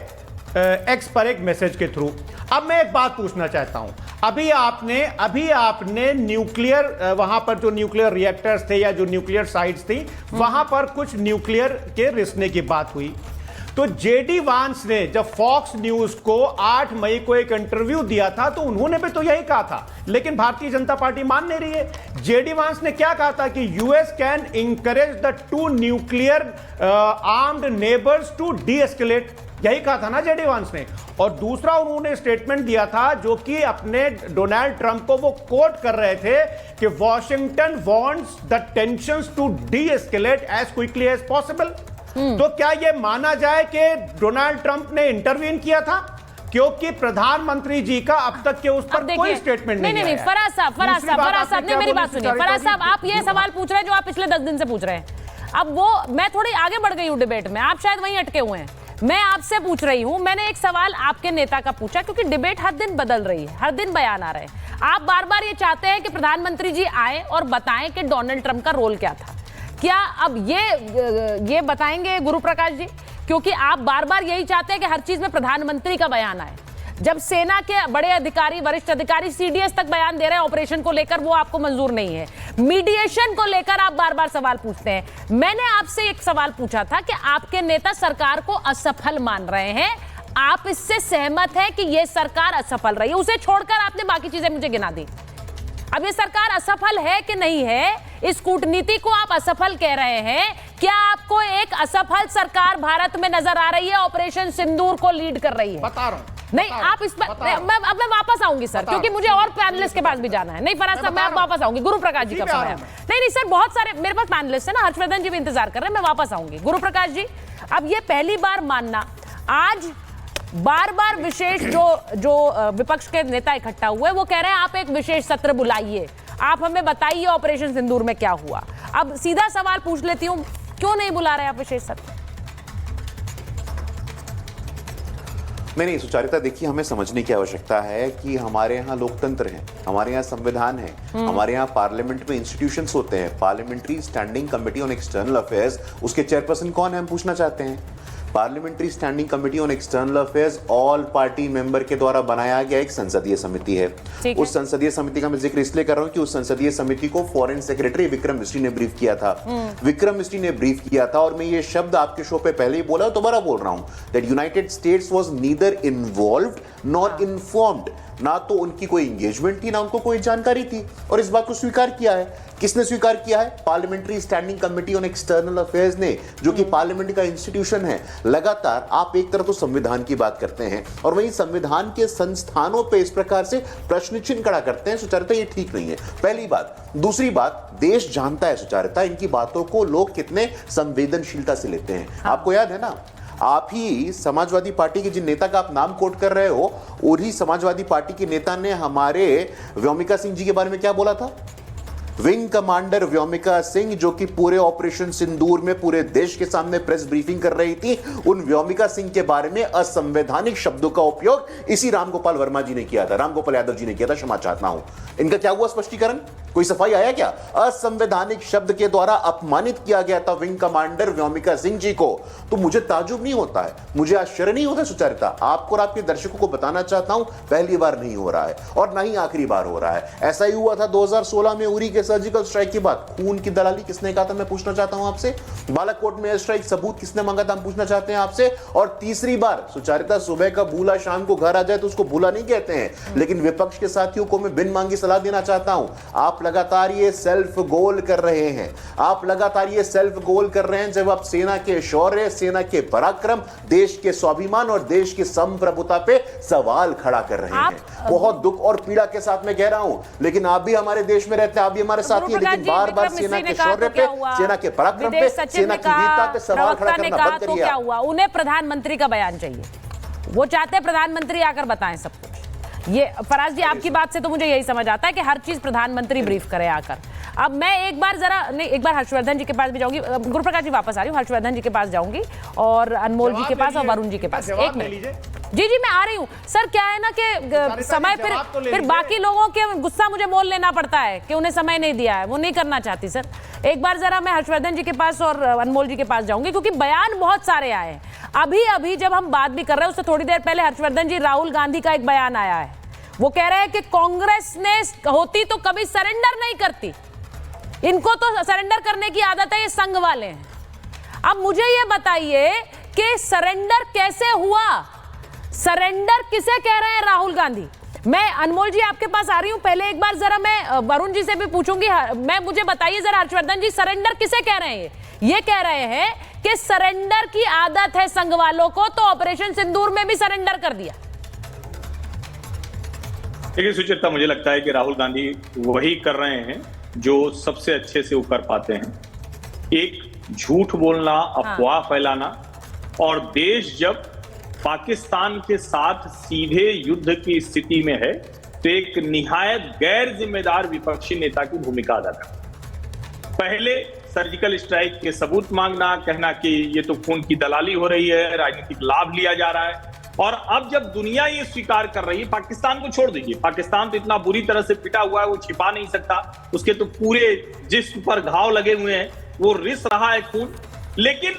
एक्स पर एक मैसेज के थ्रू। अब मैं एक बात पूछना चाहता हूं, अभी आपने न्यूक्लियर वहां पर जो न्यूक्लियर रिएक्टर्स थे या जो न्यूक्लियर साइट्स थी वहां पर कुछ न्यूक्लियर के रिसने की बात हुई, तो जेडी वांस ने जब फॉक्स न्यूज को 8 मई को एक इंटरव्यू दिया था तो उन्होंने भी तो यही कहा था, लेकिन भारतीय जनता पार्टी मान नहीं रही है। जेडी वांस ने क्या कहा था कि US can encourage the 2 nuclear armed neighbours to de-escalate, यही कहा था ना जेडी वांस ने। और दूसरा उन्होंने स्टेटमेंट दिया था जो कि अपने डोनाल्ड ट्रंप को वो कोट कर रहे थे कि Washington wants the tensions to de-escalate as quickly as possible. तो क्या यह माना जाए कि डोनाल्ड ट्रंप ने इंटरवीन किया था, क्योंकि प्रधानमंत्री जी का अब तक के उस पर कोई स्टेटमेंट नहीं। फराज साहब ने मेरी बात सुनिए। फराज साहब, आप ये सवाल पूछ रहे हैं जो आप पिछले 10 दिन से पूछ रहे हैं। अब वो मैं थोड़ी आगे बढ़ गई हूं डिबेट में, आप शायद वहीं अटके हुए हैं। मैं आपसे पूछ रही हूं, मैंने एक सवाल आपके नेता का पूछा, क्योंकि डिबेट हर दिन बदल रही है, हर दिन बयान आ रहे हैं। आप बार बार ये चाहते हैं कि प्रधानमंत्री जी आए और बताएं कि डोनाल्ड ट्रंप का रोल क्या था। क्या अब ये बताएंगे गुरु प्रकाश जी? क्योंकि आप बार बार यही चाहते हैं कि हर चीज में प्रधानमंत्री का बयान आए। जब सेना के बड़े अधिकारी, वरिष्ठ अधिकारी सीडीएस तक बयान दे रहे हैं ऑपरेशन को लेकर, वो आपको मंजूर नहीं है। मीडिएशन को लेकर आप बार बार सवाल पूछते हैं। मैंने आपसे एक सवाल पूछा था कि आपके नेता सरकार को असफल मान रहे हैं, आप इससे सहमत हैं कि यह सरकार असफल रही है? उसे छोड़कर आपने बाकी चीजें मुझे गिना दी। अब ये सरकार असफल है कि नहीं है, इस कूटनीति को आप असफल कह रहे हैं। क्या आपको एक असफल सरकार भारत में नजर आ रही है, ऑपरेशन सिंदूर को लीड कर रही है? बता रहा हूं। नहीं, आप इस पर अब मैं वापस आऊंगी सर, क्योंकि मुझे और पैनलिस्ट के पास भी जाना है। नहीं फराज साहब, मैं अब वापस आऊंगी। गुरु प्रकाश जी का समय है। नहीं सर, बहुत सारे मेरे पास पैनलिस्ट है ना, हर्षवर्धन जी भी इंतजार कर रहे हैं, मैं वापस आऊंगी। गुरु प्रकाश जी, अब ये पहली बार मानना, आज बार बार विशेष जो विपक्ष के नेता इकट्ठा हुए वो कह रहे हैं आप एक विशेष सत्र बुलाइए, आप हमें बताइए ऑपरेशन सिंदूर में क्या हुआ। अब सीधा सवाल पूछ लेती हूं, क्यों नहीं बुला रहे आप विशेष सत्र? नहीं सुचारिता, देखिए हमें समझने की आवश्यकता है कि हमारे यहाँ लोकतंत्र है, हमारे यहाँ संविधान है, हमारे यहाँ पार्लियामेंट में इंस्टीट्यूशंस होते हैं। Parliamentary standing committee on external affairs, उसके चेयरपर्सन कौन है हम पूछना चाहते हैं। Parliamentary standing committee on external affairs all party member के द्वारा बनाया गया एक संसदीय समिति है। उस संसदीय समिति का मैं जिक्र इसलिए कर रहा हूं कि उस संसदीय समिति को फॉरेन सेक्रेटरी विक्रम मिस्री ने ब्रीफ किया था। विक्रम मिस्री ने ब्रीफ किया था, और मैं ये शब्द आपके शो पे पहले ही बोला, दोबारा बोल रहा हूं, that United states was neither involved nor informed. ना तो उनकी कोई एंगेजमेंट थी, ना उनको कोई जानकारी थी, और इस बात को स्वीकार किया है। किसने स्वीकार किया है? Parliamentary standing committee on external affairs ने, जो कि पार्लियामेंट का इंस्टीट्यूशन है। लगातार आप एक तरफ तो संविधान की बात करते हैं और वहीं संविधान के संस्थानों पे इस प्रकार से प्रश्न चिन्ह खड़ा करते हैं। सुचारिता, ये ठीक नहीं है, पहली बात। दूसरी बात, देश जानता है सुचारिता, इनकी बातों को लोग कितने संवेदनशीलता से लेते हैं। आपको याद है ना, आप ही समाजवादी पार्टी के जिन नेता का आप नाम कोट कर रहे हो, उन्हीं समाजवादी पार्टी के नेता ने हमारे व्योमिका सिंह जी के बारे में क्या बोला था? विंग कमांडर व्योमिका सिंह, जो कि पूरे ऑपरेशन सिंदूर में पूरे देश के सामने प्रेस ब्रीफिंग कर रही थी, उन व्योमिका सिंह के बारे में असंवैधानिक शब्दों का उपयोग इसी रामगोपाल वर्मा जी ने किया था, रामगोपाल यादव जी ने किया था। क्षमा चाहता हूं, इनका क्या हुआ स्पष्टीकरण? कोई सफाई आया क्या? असंवैधानिक शब्द के द्वारा अपमानित किया गया था विंग कमांडर व्योमिका सिंह जी को। तो मुझे ताजुब नहीं होता है, मुझे आश्चर्य नहीं होता सुचारिता। आपको और आपके दर्शकों को बताना चाहता हूं, पहली बार नहीं हो रहा है और ना ही आखिरी बार हो रहा है। ऐसा ही हुआ था 2016 में उरी के सर्जिकल स्ट्राइक की बात। खून की दलाली किसने कहा था, मैं पूछना चाहता हूं आपसे। बालाकोट में एयर स्ट्राइक सबूत किसने मांगा था, हम पूछना चाहते हैं आपसे। और तीसरी बार सुचारिता, सुबह का भूला शाम को घर आ जाए तो उसको भूला नहीं कहते हैं, लेकिन विपक्ष के साथियों को मैं बिन मांगी सलाह देना चाहता हूं। आप लगातार ये सेल्फ गोल कर रहे हैं, आप लगातार ये सेल्फ गोल कर रहे हैं जब आप सेना के शौर्य, सेना के पराक्रम, देश के स्वाभिमान और देश की संप्रभुता पे सवाल खड़ा कर रहे हैं। बहुत दुख और पीड़ा के साथ मैं कह रहा हूं, लेकिन आप भी हमारे देश में रहते हैं, आप भी हमारे साथी हैं, लेकिन बार बार सेना के शौर्य पे, सेना के पराक्रम पे, सेना की वीरता पे सवाल खड़ा करना बंद करिए। क्या हुआ? उन्हें प्रधानमंत्री का बयान चाहिए, वो चाहते हैं प्रधानमंत्री आकर बताएं सब कुछ। ये फराज जी, आपकी बात से तो मुझे यही समझ आता है कि हर चीज प्रधानमंत्री ब्रीफ करे आकर। अब मैं एक बार हर्षवर्धन जी के पास भी जाऊंगी। गुरु प्रकाश जी वापस आ रही हूँ, हर्षवर्धन जी के पास जाऊंगी और अनमोल जी के पास और वरुण जी के पास। एक मिनट जी मैं आ रही हूँ सर। क्या है ना कि समय फिर बाकी लोगों के गुस्सा मुझे मोल लेना पड़ता है कि उन्हें समय नहीं दिया है, वो नहीं करना चाहती सर। एक बार जरा मैं हर्षवर्धन जी के पास और अनमोल जी के पास जाऊंगी, क्योंकि बयान बहुत सारे आए हैं। अभी अभी जब हम बात भी कर रहे हैं उससे थोड़ी देर पहले हर्षवर्धन जी, राहुल गांधी का एक बयान आया है, वो कह रहे हैं कि कांग्रेस ने होती तो कभी सरेंडर नहीं करती, इनको तो सरेंडर करने की आदत है, ये संघ वाले हैं। अब मुझे ये बताइए कि सरेंडर कैसे हुआ, सरेंडर किसे कह रहे हैं राहुल गांधी? मैं अनमोल जी आपके पास आ रही हूं, पहले एक बार जरा मैं वरुण जी से भी पूछूंगी, मुझे बताइए जरा हर्षवर्धन जी, सरेंडर किसे कह रहे हैं? ये कह रहे हैं कि सरेंडर की आदत है संघ वालों को, तो ऑपरेशन सिंदूर में भी सरेंडर कर दिया। देखिए सुचित्रा, मुझे लगता है कि राहुल गांधी वही कर रहे हैं जो सबसे अच्छे से वो कर पाते हैं, एक झूठ बोलना, अफवाह फैलाना, और देश जब पाकिस्तान के साथ सीधे युद्ध की स्थिति में है तो एक निहायत गैर जिम्मेदार विपक्षी नेता की भूमिका अदा करना। पहले सर्जिकल स्ट्राइक के सबूत मांगना, कहना कि ये तो खून की दलाली हो रही है, राजनीतिक लाभ लिया जा रहा है, और अब जब दुनिया ये स्वीकार कर रही है, पाकिस्तान को छोड़ दीजिए, पाकिस्तान तो इतना बुरी तरह से पिटा हुआ है वो छिपा नहीं सकता, उसके तो पूरे जिस्म पर घाव लगे हुए हैं, वो रिस रहा है खून। लेकिन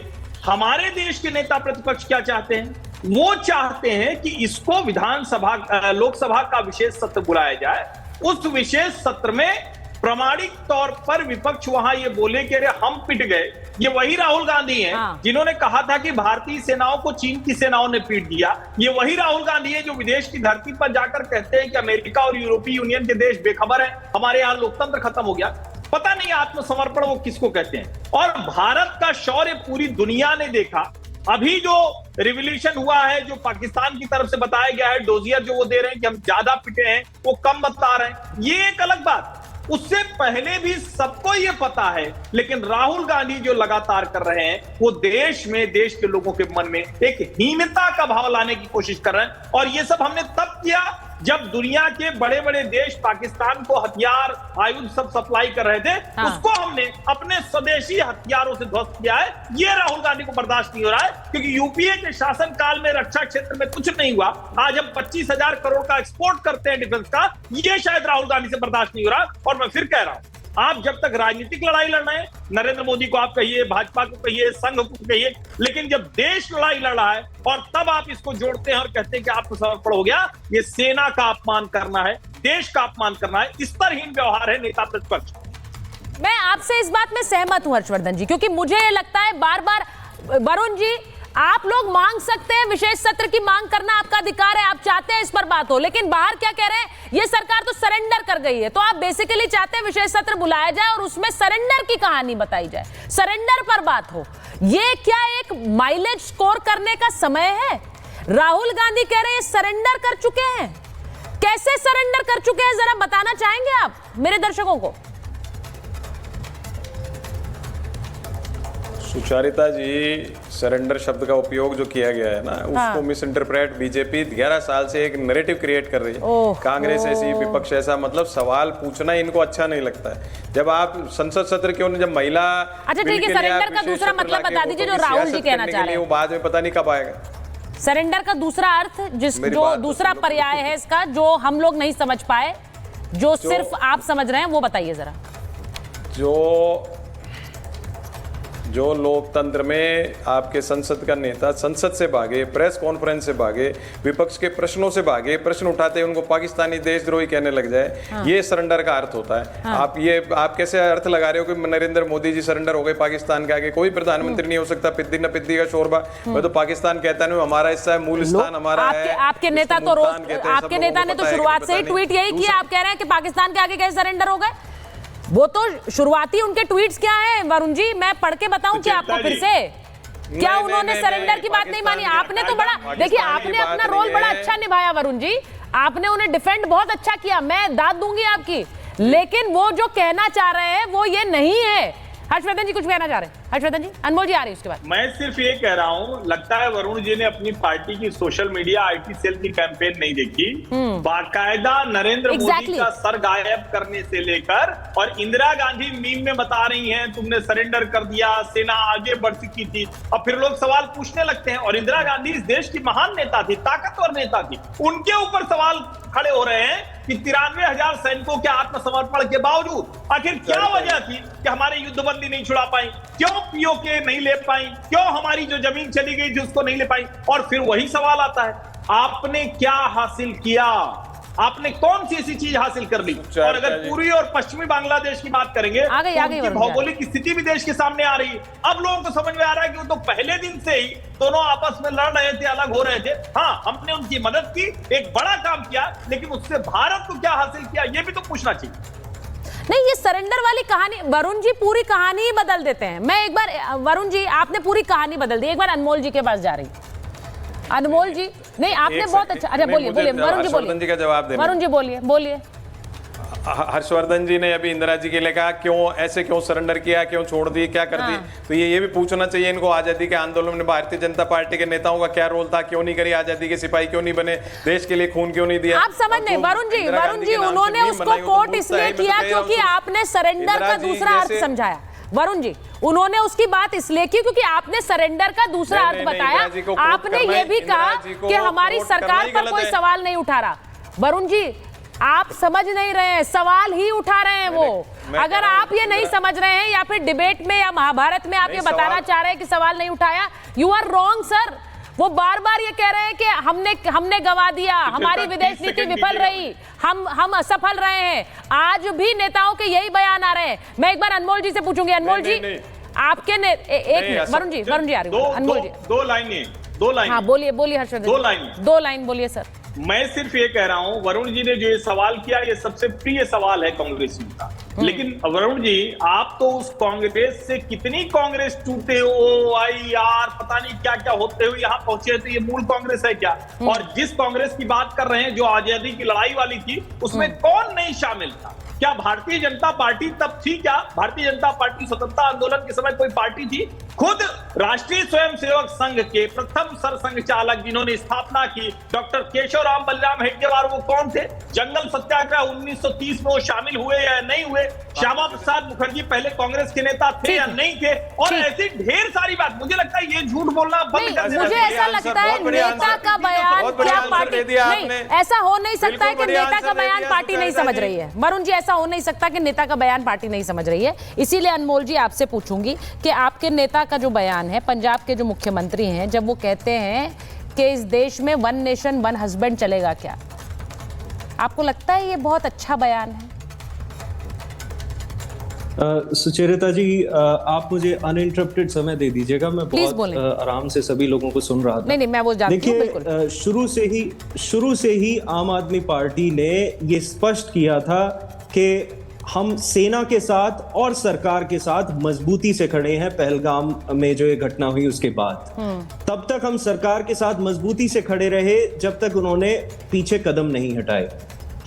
हमारे देश के नेता प्रतिपक्ष क्या चाहते हैं? वो चाहते हैं कि इसको विधानसभा लोकसभा का विशेष सत्र बुलाया जाए, उस विशेष सत्र में प्रामाणिक तौर पर विपक्ष वहां ये बोले कि अरे हम पिट गए। ये वही राहुल गांधी हैं जिन्होंने कहा था कि भारतीय सेनाओं को चीन की सेनाओं ने पीट दिया। ये वही राहुल गांधी है जो विदेश की धरती पर जाकर कहते हैं कि अमेरिका और यूरोपीय यूनियन के देश बेखबर है, हमारे यहाँ लोकतंत्र खत्म हो गया। पता नहीं आत्मसमर्पण वो किसको कहते हैं। और भारत का शौर्य पूरी दुनिया ने देखा। अभी जो रिवॉल्यूशन हुआ है, जो पाकिस्तान की तरफ से बताया गया है, डोजियर जो वो दे रहे हैं कि हम ज्यादा पिटे हैं, वो कम बता रहे हैं, ये एक अलग बात। उससे पहले भी सबको ये पता है, लेकिन राहुल गांधी जो लगातार कर रहे हैं वो देश में, देश के लोगों के मन में एक हीनता का भाव लाने की कोशिश कर रहे हैं। और ये सब हमने तब किया जब दुनिया के बड़े बड़े देश पाकिस्तान को हथियार, आयुध सब सप्लाई कर रहे थे, उसको हमने अपने स्वदेशी हथियारों से ध्वस्त किया है। ये राहुल गांधी को बर्दाश्त नहीं हो रहा है, क्योंकि यूपीए के शासन काल में रक्षा क्षेत्र में कुछ नहीं हुआ। आज हम 25,000 करोड़ का एक्सपोर्ट करते हैं डिफेंस का, ये शायद राहुल गांधी से बर्दाश्त नहीं हो रहा। और मैं फिर कह रहा हूं, आप जब तक राजनीतिक लड़ाई लड़ रहे हैं, नरेंद्र मोदी को आप कहिए, भाजपा को कहिए, संघ को कहिए, लेकिन जब देश लड़ाई लड़ रहा है और तब आप इसको जोड़ते हैं और कहते हैं कि आत्मसमर्पण हो गया, ये सेना का अपमान करना है, देश का अपमान करना है, स्तरहीन व्यवहार है नेता प्रतिपक्ष। मैं आपसे इस बात में सहमत हूं हर्षवर्धन जी, क्योंकि मुझे ये लगता है बार बार, वरुण जी आप लोग मांग सकते हैं, विशेष सत्र की मांग करना आपका अधिकार है, आप चाहते हैं इस पर बात हो, लेकिन बाहर क्या कह रहे हैं, ये सरकार तो सरेंडर कर गई है, तो आप बेसिकली चाहते हैं विशेष सत्र बुलाया जाए और उसमें सरेंडर की कहानी बताई जाए, सरेंडर पर बात हो। ये क्या एक माइलेज स्कोर करने का समय है? राहुल गांधी कह रहे हैं सरेंडर कर चुके हैं, कैसे सरेंडर कर चुके हैं जरा बताना चाहेंगे आप मेरे दर्शकों को? सुचारिता जी, सरेंडर शब्द का उपयोग जो किया गया है ना, उसको मिस इंटरप्रेट बीजेपी 11 साल से एक नैरेटिव क्रिएट कर रही है। कांग्रेस ऐसी, विपक्ष ऐसा, मतलब सवाल पूछना इनको अच्छा नहीं लगता है। जब आप संसद सत्र क्यों नहीं, जब महिला, अच्छा ठीक है, सरेंडर का दूसरा मतलब बता दीजिए जो राहुल जी कहना चाह रहे हैं। वो बाद में पता नहीं कब आएगा। सरेंडर का दूसरा अर्थ, जो दूसरा पर्याय है इसका, जो हम लोग नहीं समझ पाए, जो सिर्फ आप समझ रहे हैं, वो बताइए जरा। जो लोकतंत्र में आपके संसद का नेता संसद से भागे, प्रेस कॉन्फ्रेंस से भागे, विपक्ष के प्रश्नों से भागे, प्रश्न उठाते हैं उनको पाकिस्तानी देशद्रोही कहने लग जाए, ये सरेंडर का अर्थ होता है। आप कैसे अर्थ लगा रहे हो कि नरेंद्र मोदी जी सरेंडर हो गए पाकिस्तान के आगे? कोई प्रधानमंत्री नहीं हो सकता। पिद्दी न पिद्दी का शोरबा, मैं तो पाकिस्तान कहता नहीं, हमारा हिस्सा है, मूल स्थान हमारा है। आपके नेता तो रोज, आपके नेता ने तो शुरुआत से ही ट्वीट यही किया, आप कह रहे हैं कि पाकिस्तान के आगे कैसे सरेंडर हो गए? वो तो शुरुआती उनके ट्वीट्स क्या हैं वरुण जी, मैं पढ़ के बताऊं क्या आपको फिर से? क्या उन्होंने सरेंडर की बात नहीं मानी? आपने तो बड़ा, देखिए आपने अपना रोल बड़ा अच्छा निभाया वरुण जी, आपने उन्हें डिफेंड बहुत अच्छा किया, मैं दाद दूंगी आपकी, लेकिन वो जो कहना चाह रहे हैं वो ये नहीं है। हर्षवर्धन जी कुछ कहना चाह रहे हैं? हर्षवर्धन जी, अनमोल जी आ रही है उसके बाद। मैं सिर्फ ये कह रहा हूँ, लगता है वरुण जी ने अपनी पार्टी की सोशल मीडिया आईटी सेल की कैंपेन नहीं देखी। बाकायदा नरेंद्र मोदी का सर गायब करने से लेकर, और इंदिरा गांधी मीम में बता रही हैं तुमने सरेंडर कर दिया, सेना आगे बढ़ चुकी थी, और फिर लोग सवाल पूछने लगते हैं। और इंदिरा गांधी इस देश की महान नेता थी, ताकतवर नेता थी, उनके ऊपर सवाल खड़े हो रहे हैं कि 93,000 सैनिकों के आत्मसमर्पण के बावजूद आखिर क्या वजह थी कि हमारे युद्धबंदी नहीं छुड़ा पाई? क्यों क्यों पीओके नहीं ले पाई, क्यों हमारी जो जमीन चली गई थी उसको नहीं ले पाई। और फिर वही सवाल आता है, आपने क्या हासिल किया, आपने कौन सी ऐसी चीज हासिल कर ली। और अगर पूर्वी और पश्चिमी बांग्लादेश की बात करेंगे तो उनकी भौगोलिक स्थिति भी देश के सामने आ रही है। अब लोगों को समझ में आ रहा है कि वो तो पहले दिन से ही दोनों आपस में लड़ रहे थे, अलग हो रहे थे। हाँ, हमने उनकी मदद की, एक बड़ा काम किया, लेकिन उससे भारत को क्या हासिल किया ये भी तो पूछना चाहिए। नहीं, ये सरेंडर वाली कहानी वरुण जी पूरी कहानी ही बदल देते हैं। मैं एक बार वरुण जी, आपने पूरी कहानी बदल दी, एक बार अनमोल जी के पास जा रही। अनमोल जी, नहीं आपने बहुत अच्छा, अच्छा बोलिए बोलिए वरुण जी, बोलिए जी का जवाब देना। वरुण जी बोलिए बोलिए। हर्षवर्धन जी ने अभी इंदिरा जी के लिए कहा क्यों ऐसे, क्यों सरेंडर किया, क्यों छोड़ दिए, क्या कर दिए। तो ये भी पूछना चाहिए इनको, आजादी के आंदोलन में भारतीय जनता पार्टी के नेताओं का क्या रोल था, क्यों नहीं करी, आजादी के सिपाही क्यों नहीं बने, देश के लिए खून क्यों नहीं दिया। आप समझ नहीं वरुण जी, उन्होंने उसको कोर्ट इसलिए किया क्योंकि आपने सरेंडर का दूसरा अर्थ समझाया। वरुण जी, उन्होंने उसकी बात इसलिए की क्योंकि आपने सरेंडर का दूसरा अर्थ बताया। आपने ये भी कहा कि हमारी सरकार पर कोई सवाल नहीं उठा रहा। वरुण जी, आप समझ नहीं रहे हैं, सवाल ही उठा रहे हैं वो। अगर आप ये नहीं समझ रहे हैं या फिर डिबेट में या महाभारत में आप ये बताना चाह रहे हैं कि सवाल नहीं उठाया, यू आर रॉन्ग सर। वो बार बार ये कह रहे हैं कि हमने गवा दिया, हमारी विदेश नीति विफल रही, हम असफल रहे हैं। आज भी नेताओं के यही बयान आ रहे हैं। मैं एक बार अनमोल जी से पूछूंगी, अनमोल जी आपके एक वरुण जी आ रही है, अनमोल जी दो लाइन। हाँ बोलिए हर्षवर्धन, दो लाइन बोलिए सर। मैं सिर्फ ये कह रहा हूं, वरुण जी ने जो ये सवाल किया, ये सबसे प्रिय सवाल है कांग्रेसियों का। लेकिन वरुण जी, आप तो उस कांग्रेस से कितनी कांग्रेस टूटे हो, IR पता नहीं क्या क्या होते हुए यहाँ पहुंचे, तो ये मूल कांग्रेस है क्या? और जिस कांग्रेस की बात कर रहे हैं जो आजादी की लड़ाई वाली थी, उसमें कौन नहीं शामिल था? क्या भारतीय जनता पार्टी तब थी? क्या भारतीय जनता पार्टी स्वतंत्रता आंदोलन के समय कोई पार्टी थी? खुद राष्ट्रीय स्वयंसेवक संघ के प्रथम सरसंघ चालक जिन्होंने स्थापना की, डॉक्टर केशवराम बलराम हेडगेवार, वो कौन थे? जंगल सत्याग्रह 1930 में वो शामिल हुए या नहीं हुए? श्यामा प्रसाद मुखर्जी पहले कांग्रेस के नेता थे या नहीं थे? और ऐसी ढेर सारी बात। मुझे लगता है ये झूठ बोलना बंद कर देना। मुझे ऐसा लगता है नेता का बयान क्या पार्टी नहीं, ऐसा हो नहीं सकता है कि नेता का बयान पार्टी नहीं समझ रही है। वरुण जी, ऐसा हो नहीं सकता कि नेता का बयान पार्टी नहीं समझ रही है। इसीलिए अनमोल जी आपसे पूछूंगी कि आपके नेता का जो बयान है, पंजाब के जो मुख्यमंत्री हैं, जब वो कहते हैं कि इस देश में वन नेशन वन हस्बैंड चलेगा, क्या आपको लगता है ये बहुत अच्छा बयान है? सुचेरिता जी, आप मुझे अनइंटरप्टेड समय दे दीजिएगा, मैं बहुत आराम से सभी लोगों को सुन रहा था। नहीं, मैं वो जानती हूं। देखिए, शुरू से ही आम आदमी पार्टी ने ये स्पष्ट किया था कि हम सेना के साथ और सरकार के साथ मजबूती से खड़े हैं। पहलगाम में जो ये घटना हुई उसके बाद तब तक हम सरकार के साथ मजबूती से खड़े रहे जब तक उन्होंने पीछे कदम नहीं हटाए।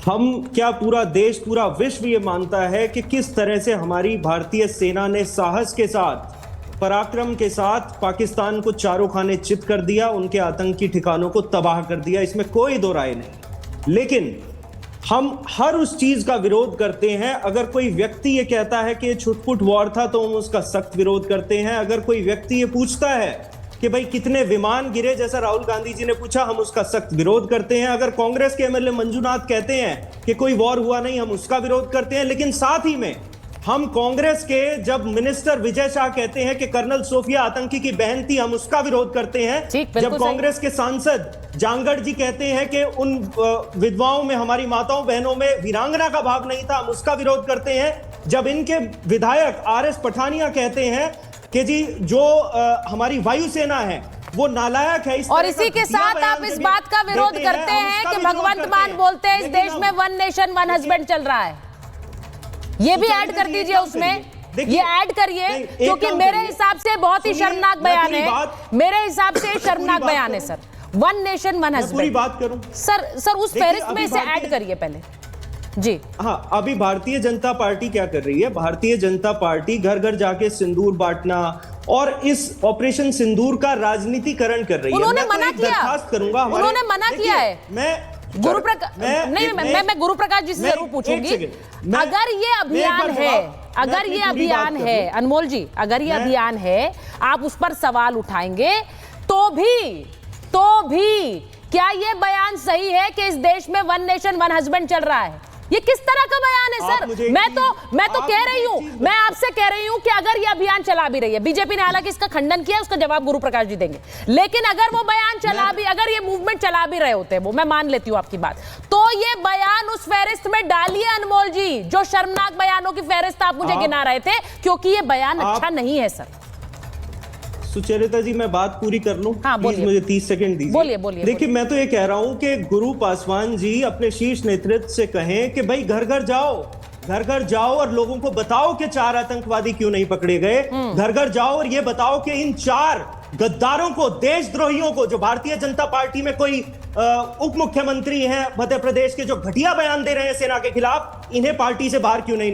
हम क्या, पूरा देश, पूरा विश्व ये मानता है कि किस तरह से हमारी भारतीय सेना ने साहस के साथ, पराक्रम के साथ पाकिस्तान को चारों खाने चित कर दिया, उनके आतंकी ठिकानों को तबाह कर दिया, इसमें कोई दो राय नहीं। लेकिन हम हर उस चीज का विरोध करते हैं। अगर कोई व्यक्ति ये कहता है कि ये छुटपुट वॉर था तो हम उसका सख्त विरोध करते हैं। अगर कोई व्यक्ति ये पूछता है कि भाई कितने विमान गिरे, जैसा राहुल गांधी जी ने पूछा, हम उसका सख्त विरोध करते हैं। अगर कांग्रेस के MLA मंजुनाथ कहते हैं कि कोई वॉर हुआ नहीं, हम उसका विरोध करते हैं। लेकिन साथ ही में हम कांग्रेस के जब मिनिस्टर विजय शाह कहते हैं कि कर्नल सोफिया आतंकी की बहन थी, हम उसका विरोध करते हैं। जब कांग्रेस के सांसद जांगड़ जी कहते हैं कि उन विधवाओं में, हमारी माताओं बहनों में वीरांगना का भाव नहीं था, हम उसका विरोध करते हैं। जब इनके विधायक RS पठानिया कहते हैं कि जी जो हमारी वायुसेना है वो नालायक है, और इसी के साथ आप इस बात का विरोध करते हैं कि भगवंत मान बोलते हैं इस देश में वन नेशन वन हस्बैंड चल रहा है। ये भी ऐड कर दीजिए उसमें, ये ऐड करिए, क्योंकि मेरे हिसाब से बहुत ही शर्मनाक बयान है। मेरे हिसाब से शर्मनाक बयान है sir. One nation one husband, पूरी बात करूं सर उस फहरिस्त में इसे ऐड करिए पहले जी। हाँ, अभी भारतीय जनता पार्टी क्या कर रही है? भारतीय जनता पार्टी घर घर जाके सिंदूर बांटना और इस ऑपरेशन सिंदूर का राजनीतिकरण कर रही है। उन्होंने मना किया, दरखास्त करूंगा, उन्होंने मना किया है। मैं गुरु प्रकाश गुरु प्रकाश जी से जरूर पूछूंगी। अगर ये अभियान है, अगर ये अभियान है अनमोल जी, अगर ये अभियान है, आप उस पर सवाल उठाएंगे तो भी क्या ये बयान सही है कि इस देश में वन नेशन वन हस्बैंड चल रहा है? ये किस तरह का बयान है सर? मैं तो कह रही हूं, मैं आपसे कह रही हूं कि अगर ये अभियान चला भी रही है, बीजेपी ने हालांकि इसका खंडन किया, उसका जवाब गुरु प्रकाश जी देंगे, लेकिन अगर वो बयान चला भी, अगर ये मूवमेंट चला भी रहे होते, वो मैं मान लेती हूं आपकी बात, तो ये बयान उस फहरिस्त में डालिए अनमोल जी, जो शर्मनाक बयानों की फहरिस्त आप मुझे गिना रहे थे, क्योंकि ये बयान अच्छा नहीं है सर। सुचरिता जी, मैं बात पूरी कर लूं? हाँ, प्लीज मुझे 30 सेकंड दीजिए। बोलिए। देखिए, मैं तो ये कह रहा हूं कि गुरु पासवान जी अपने शीर्ष नेतृत्व से कहें कि भाई घर घर जाओ और लोगों को बताओ कि 4 आतंकवादी क्यों नहीं पकड़े गए। घर घर जाओ और ये बताओ कि इन 4 गद्दारों को, देशद्रोहियों को, जो भारतीय जनता पार्टी में कोई उप मुख्यमंत्री हैं मध्य प्रदेश के, जो घटिया बयान दे रहे हैं सेना के खिलाफ, इन्हें पार्टी से बाहर क्यों नहीं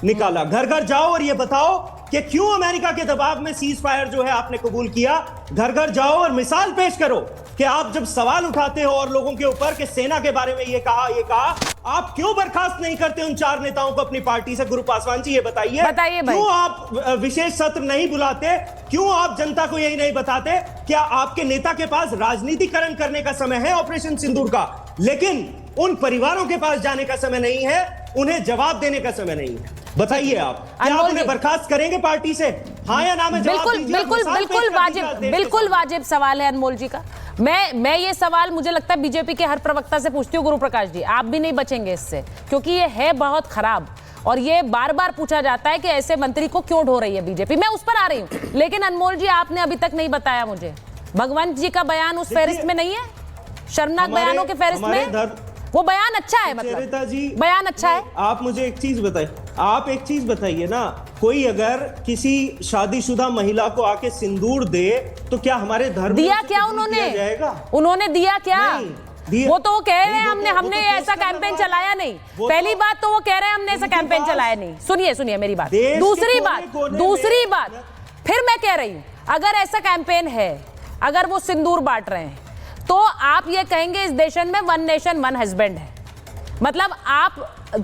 निकाला। घर घर जाओ और ये बताओ कि क्यों अमेरिका के दबाव में सीज फायर जो है आपने कबूल किया। घर घर जाओ और मिसाल पेश करो कि आप जब सवाल उठाते हो और लोगों के ऊपर कि सेना के बारे में ये कहा, आप क्यों बर्खास्त नहीं करते उन 4 नेताओं को अपनी पार्टी से? गुरु पासवान जी, ये बताइए क्यों आप विशेष सत्र नहीं बुलाते? क्यों आप जनता को यही नहीं बताते? क्या आपके नेता के पास राजनीतिकरण करने का समय है ऑपरेशन सिंदूर का, लेकिन उन परिवारों के पास जाने का समय नहीं है, उन्हें जवाब देने का समय नहीं है? बताइए आप, क्या आप उन्हें बर्खास्त करेंगे पार्टी से? हाँ या ना में जवाब दीजिए। बिल्कुल वाजिब सवाल है अनमोल जी का। मैं ये सवाल मुझे लगता है बीजेपी के हर प्रवक्ता से पूछती हूँ गुरु प्रकाश जी, आप भी नहीं बचेंगे इससे, क्योंकि ये है बहुत खराब और ये बार बार पूछा जाता है कि ऐसे मंत्री को क्यों ढो रही है बीजेपी। मैं उस पर आ रही हूँ, लेकिन अनमोल जी आपने अभी तक नहीं बताया मुझे, भगवंत जी का बयान उस फहरिस्त में नहीं है? शर्मनाक बयानों के फहरिस्त में वो बयान अच्छा है, मतलब जी बयान अच्छा है। आप मुझे एक चीज बताइए, आप एक चीज बताइए ना, कोई अगर किसी शादीशुदा महिला को आके सिंदूर दे तो क्या हमारे धर्म दिया क्या उन्होंने दिया क्या? वो तो वो कह रहे हैं हमने ऐसा कैंपेन चलाया नहीं। पहली बात तो वो कह रहे हैं हमने ऐसा कैंपेन चलाया नहीं। सुनिए मेरी बात। दूसरी बात फिर मैं कह रही हूं, अगर ऐसा कैंपेन है, अगर वो सिंदूर बांट रहे हैं, तो आप ये कहेंगे इस देशन में 1 नेशन 1 हस्बैंड है, मतलब आप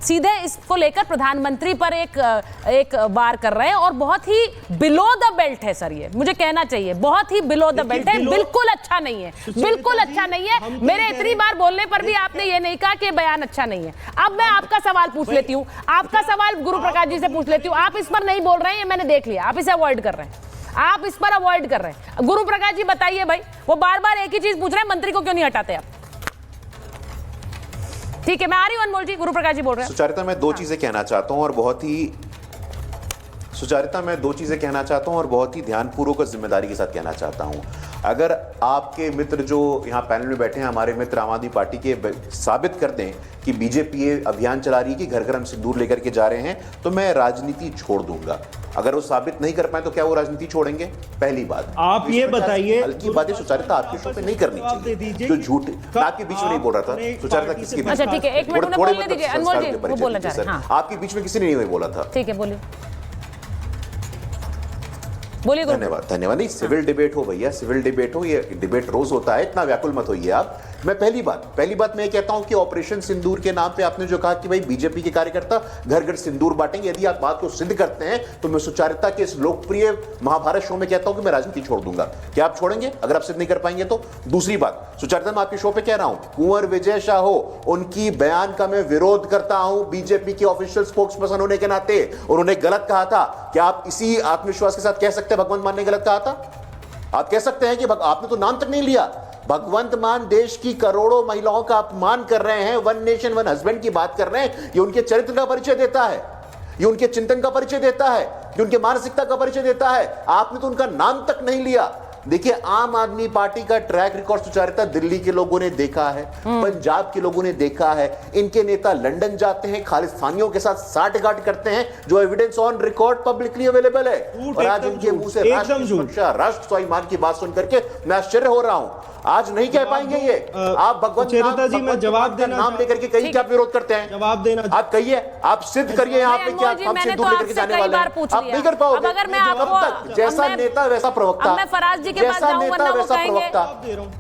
सीधे इसको लेकर प्रधानमंत्री पर एक वार कर रहे हैं और बहुत ही बिलो द बेल्ट है सर। ये मुझे कहना चाहिए, बहुत ही बिलो द बेल्ट है, बिल्कुल अच्छा नहीं है, बिल्कुल अच्छा नहीं है। मेरे इतनी बार बोलने पर भी आपने ये नहीं कहा कि बयान अच्छा नहीं है। अब मैं आपका सवाल पूछ लेती हूँ, आपका सवाल गुरु प्रकाश जी से पूछ लेती हूँ। आप इस पर नहीं बोल रहे हैं, ये मैंने देख लिया, आप इसे अवॉइड कर रहे हैं, आप इस पर अवॉइड कर रहे हैं। गुरु प्रकाश जी बताइए भाई, वो बार बार एक ही चीज पूछ रहे हैं, मंत्री को क्यों नहीं हटाते आप? ठीक है, मैं आ रही हूं अनमोल जी, गुरु प्रकाश जी बोल रहे हैं। सुचारिता, मैं 2 चीजें कहना चाहता हूं और बहुत ही ध्यानपूर्वक और जिम्मेदारी के साथ कहना चाहता हूं। अगर आपके मित्र जो यहाँ पैनल में बैठे हैं, हमारे मित्र आम आदमी पार्टी के, साबित कर दें कि बीजेपी ये अभियान चला रही है कि घर घर हम सिंदूर लेकर के जा रहे हैं, तो मैं राजनीति छोड़ दूंगा। अगर वो साबित नहीं कर पाए तो क्या वो राजनीति छोड़ेंगे? पहली बात। आप ये बताइए, हल्की बातें सुचारिता आपके शो पे नहीं करनी चाहिए, जो झूठ। मैं आपके बीच में नहीं बोल रहा था सुचारिता, किसके बीच? अच्छा ठीक है, 1 मिनट उन्हें बोलने दीजिए अनमोल जी, वो बोलना चाह रहे हैं। आपके बीच में किसी ने नहीं बोला था। ठीक है, बोलिए। धन्यवाद। नहीं, सिविल डिबेट हो भैया, सिविल डिबेट हो, ये डिबेट रोज होता है, इतना व्याकुल मत होइए आप। मैं पहली बात मैं कहता हूं कि ऑपरेशन सिंदूर के नाम पे आपने जो कहा कि भाई बीजेपी के कार्यकर्ता घर घर सिंदूर बांटेंगे, यदि आप बात को सिद्ध करते हैं तो मैं सुचारिता के इस लोकप्रिय महाभारत शो में कहता हूं कि मैं राजनीति छोड़ दूंगा। क्या आप छोड़ेंगे अगर आप सिद्ध नहीं कर पाएंगे तो? दूसरी बात, सुचारिता, मैं आपके शो पे कह रहा हूं, कुंवर विजय शाह हो, उनकी बयान का मैं विरोध करता हूं बीजेपी के ऑफिशियल स्पोक्सपर्सन होने के नाते। उन्होंने गलत कहा था। क्या आप इसी आत्मविश्वास के साथ कह सकते हैं भगवंत मान ने गलत कहा था? आप कह सकते हैं कि आपने तो नाम तक नहीं लिया। भगवंत मान देश की करोड़ों महिलाओं का अपमान कर रहे हैं, 1 नेशन 1 हस्बैंड की बात कर रहे हैं। ये उनके चरित्र का परिचय देता है, ये उनके चिंतन का परिचय देता है, ये उनके मानसिकता का परिचय देता है। आपने तो उनका नाम तक नहीं लिया। देखिए, आम आदमी पार्टी का ट्रैक रिकॉर्ड सुचारिता दिल्ली के लोगों ने देखा है, पंजाब के लोगों ने देखा है। इनके नेता लंदन जाते हैं, खालिस्तानियों के साथ साठगांठ करते हैं, जो evidence on record publicly available है। और आज इनके मुंह से राष्ट्र स्वाभिमान की बात सुन करके मैं आश्चर्य हो रहा हूं। आज नहीं कह पाएंगे ये। आप भगवंत जवाब देना नाम लेकर के कहीं क्या विरोध करते हैं? जवाब देना आप कहिए, आप सिद्ध करिए यहाँ पे क्या हम सिंदूर लेकर के जाने वाले हैं। आप नहीं कर पाओगे। अगर मैं आपको जैसा नेता वैसा प्रवक्ता, जैसा नेता वैसा प्रवक्ता,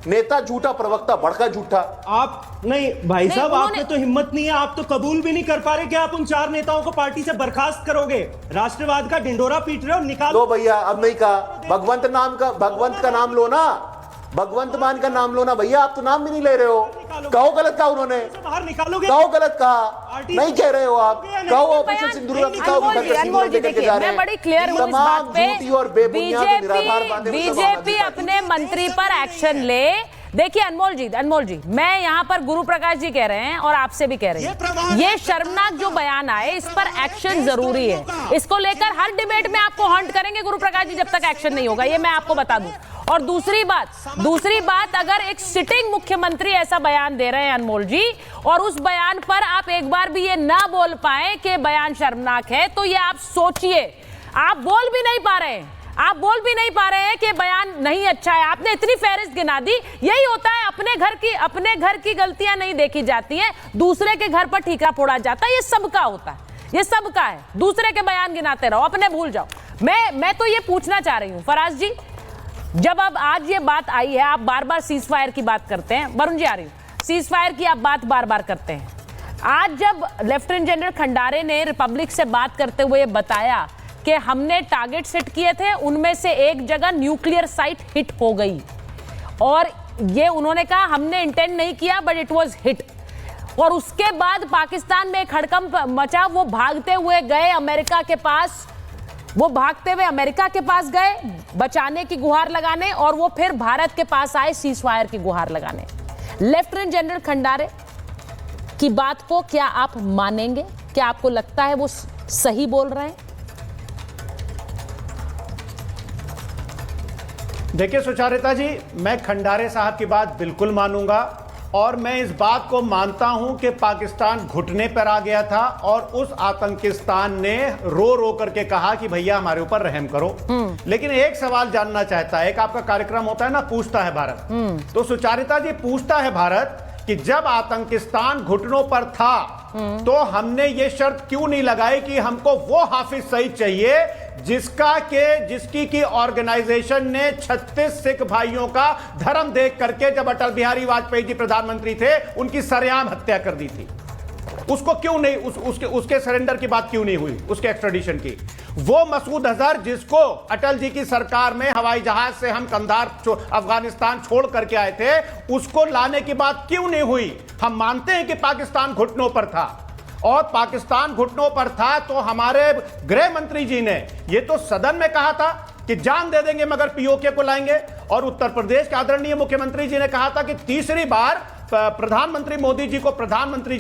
नेता झूठा, प्रवक्ता भड़का झूठा। आप नहीं भाई साहब, आप में तो हिम्मत नहीं है, आप तो कबूल भी नहीं कर पा रहे कि आप उन 4 नेताओं को पार्टी से बर्खास्त करोगे। राष्ट्रवाद का ढिंडोरा पीट रहे हो, निकालो। लो भैया, अब नहीं कहा। भगवंत का नाम लो ना, भगवंत मान का नाम लो ना भैया, आप तो नाम भी नहीं ले रहे हो। कहो गलत कहा उन्होंने, बाहर निकालोगे, कहो गलत कहा, नहीं कह रहे हो आप। कहो ऑपरेशन सिंदूर अनमोल जी देखिए, मैं बड़ी क्लियर हूँ इस बात पे। बीजेपी अपने मंत्री पर एक्शन ले। देखिए अनमोल जी, मैं यहाँ पर गुरु प्रकाश जी कह रहे हैं और आपसे भी कह रही हूँ, ये शर्मनाक जो बयान आए इस पर एक्शन जरूरी है। इसको लेकर हर डिबेट में आपको हंट करेंगे गुरु प्रकाश जी जब तक एक्शन नहीं होगा, ये मैं आपको बता दूं। और दूसरी बात, अगर एक सिटिंग मुख्यमंत्री ऐसा बयान दे रहे हैं अनमोल जी, और उस बयान पर आप एक बार भी ये ना बोल पाए कि बयान शर्मनाक है, तो ये आप सोचिए, आप बोल भी नहीं पा रहे हैं कि बयान नहीं अच्छा है। आपने इतनी फहरिस्त गिना दी। यही होता है, अपने घर की गलतियां नहीं देखी जाती हैं, दूसरे के घर पर ठीकरा फोड़ा जाता है। ये सबका होता है, ये सबका है। दूसरे के बयान गिनाते रहो, अपने भूल जाओ। मैं तो ये पूछना चाह रही हूं फराज जी, जब अब आज ये बात आई है, आप बार बार सीज फायर की बात करते हैं। वरुण जी आ रही हूं, सीज फायर की आप बात बार बार करते हैं। आज जब लेफ्टिनेंट जनरल खंडारे ने रिपब्लिक से बात करते हुए बताया कि हमने टारगेट सेट किए थे, उनमें से एक जगह न्यूक्लियर साइट हिट हो गई, और ये उन्होंने कहा हमने इंटेंड नहीं किया बट इट वाज हिट। और उसके बाद पाकिस्तान में एक हड़कंप मचा, वो भागते हुए अमेरिका के पास गए बचाने की गुहार लगाने, और वो फिर भारत के पास आए सीज फायर की गुहार लगाने। लेफ्टिनेंट जनरल खंडारे की बात को क्या आप मानेंगे? क्या आपको लगता है वो सही बोल रहे हैं? देखिए सुचारिता जी, मैं खंडारे साहब की बात बिल्कुल मानूंगा, और मैं इस बात को मानता हूं कि पाकिस्तान घुटने पर आ गया था, और उस आतंकिस्तान ने रो रो करके कहा कि भैया हमारे ऊपर रहम करो। लेकिन एक सवाल जानना चाहता है, एक आपका कार्यक्रम होता है ना, पूछता है भारत, तो सुचारिता जी पूछता है भारत कि जब आतंकिस्तान घुटनों पर था तो हमने ये शर्त क्यों नहीं लगाई कि हमको वो हाफिज सईद चाहिए जिसकी की ऑर्गेनाइजेशन ने 36 सिख भाइयों का धर्म देख करके जब अटल बिहारी वाजपेयी जी प्रधानमंत्री थे उनकी सरेआम हत्या कर दी थी। उसको क्यों नहीं, उसके सरेंडर की बात क्यों नहीं हुई, उसके एक्स्ट्रेडिशन की? वो मसूद अजहर जिसको अटल जी की सरकार में हवाई जहाज से हम कंधार अफगानिस्तान छोड़ करके आए थे, उसको लाने की बात क्यों नहीं हुई? हम मानते हैं कि पाकिस्तान घुटनों पर था, और पाकिस्तान घुटनों पर था तो हमारे गृह मंत्री जी ने ये तो सदन में कहा था कि जान दे देंगे मगर पीओके को लाएंगे, और उत्तर प्रदेश के आदरणीय मुख्यमंत्री जी ने कहा था कि तीसरी बार प्रधानमंत्री मोदी जी को प्रधानमंत्री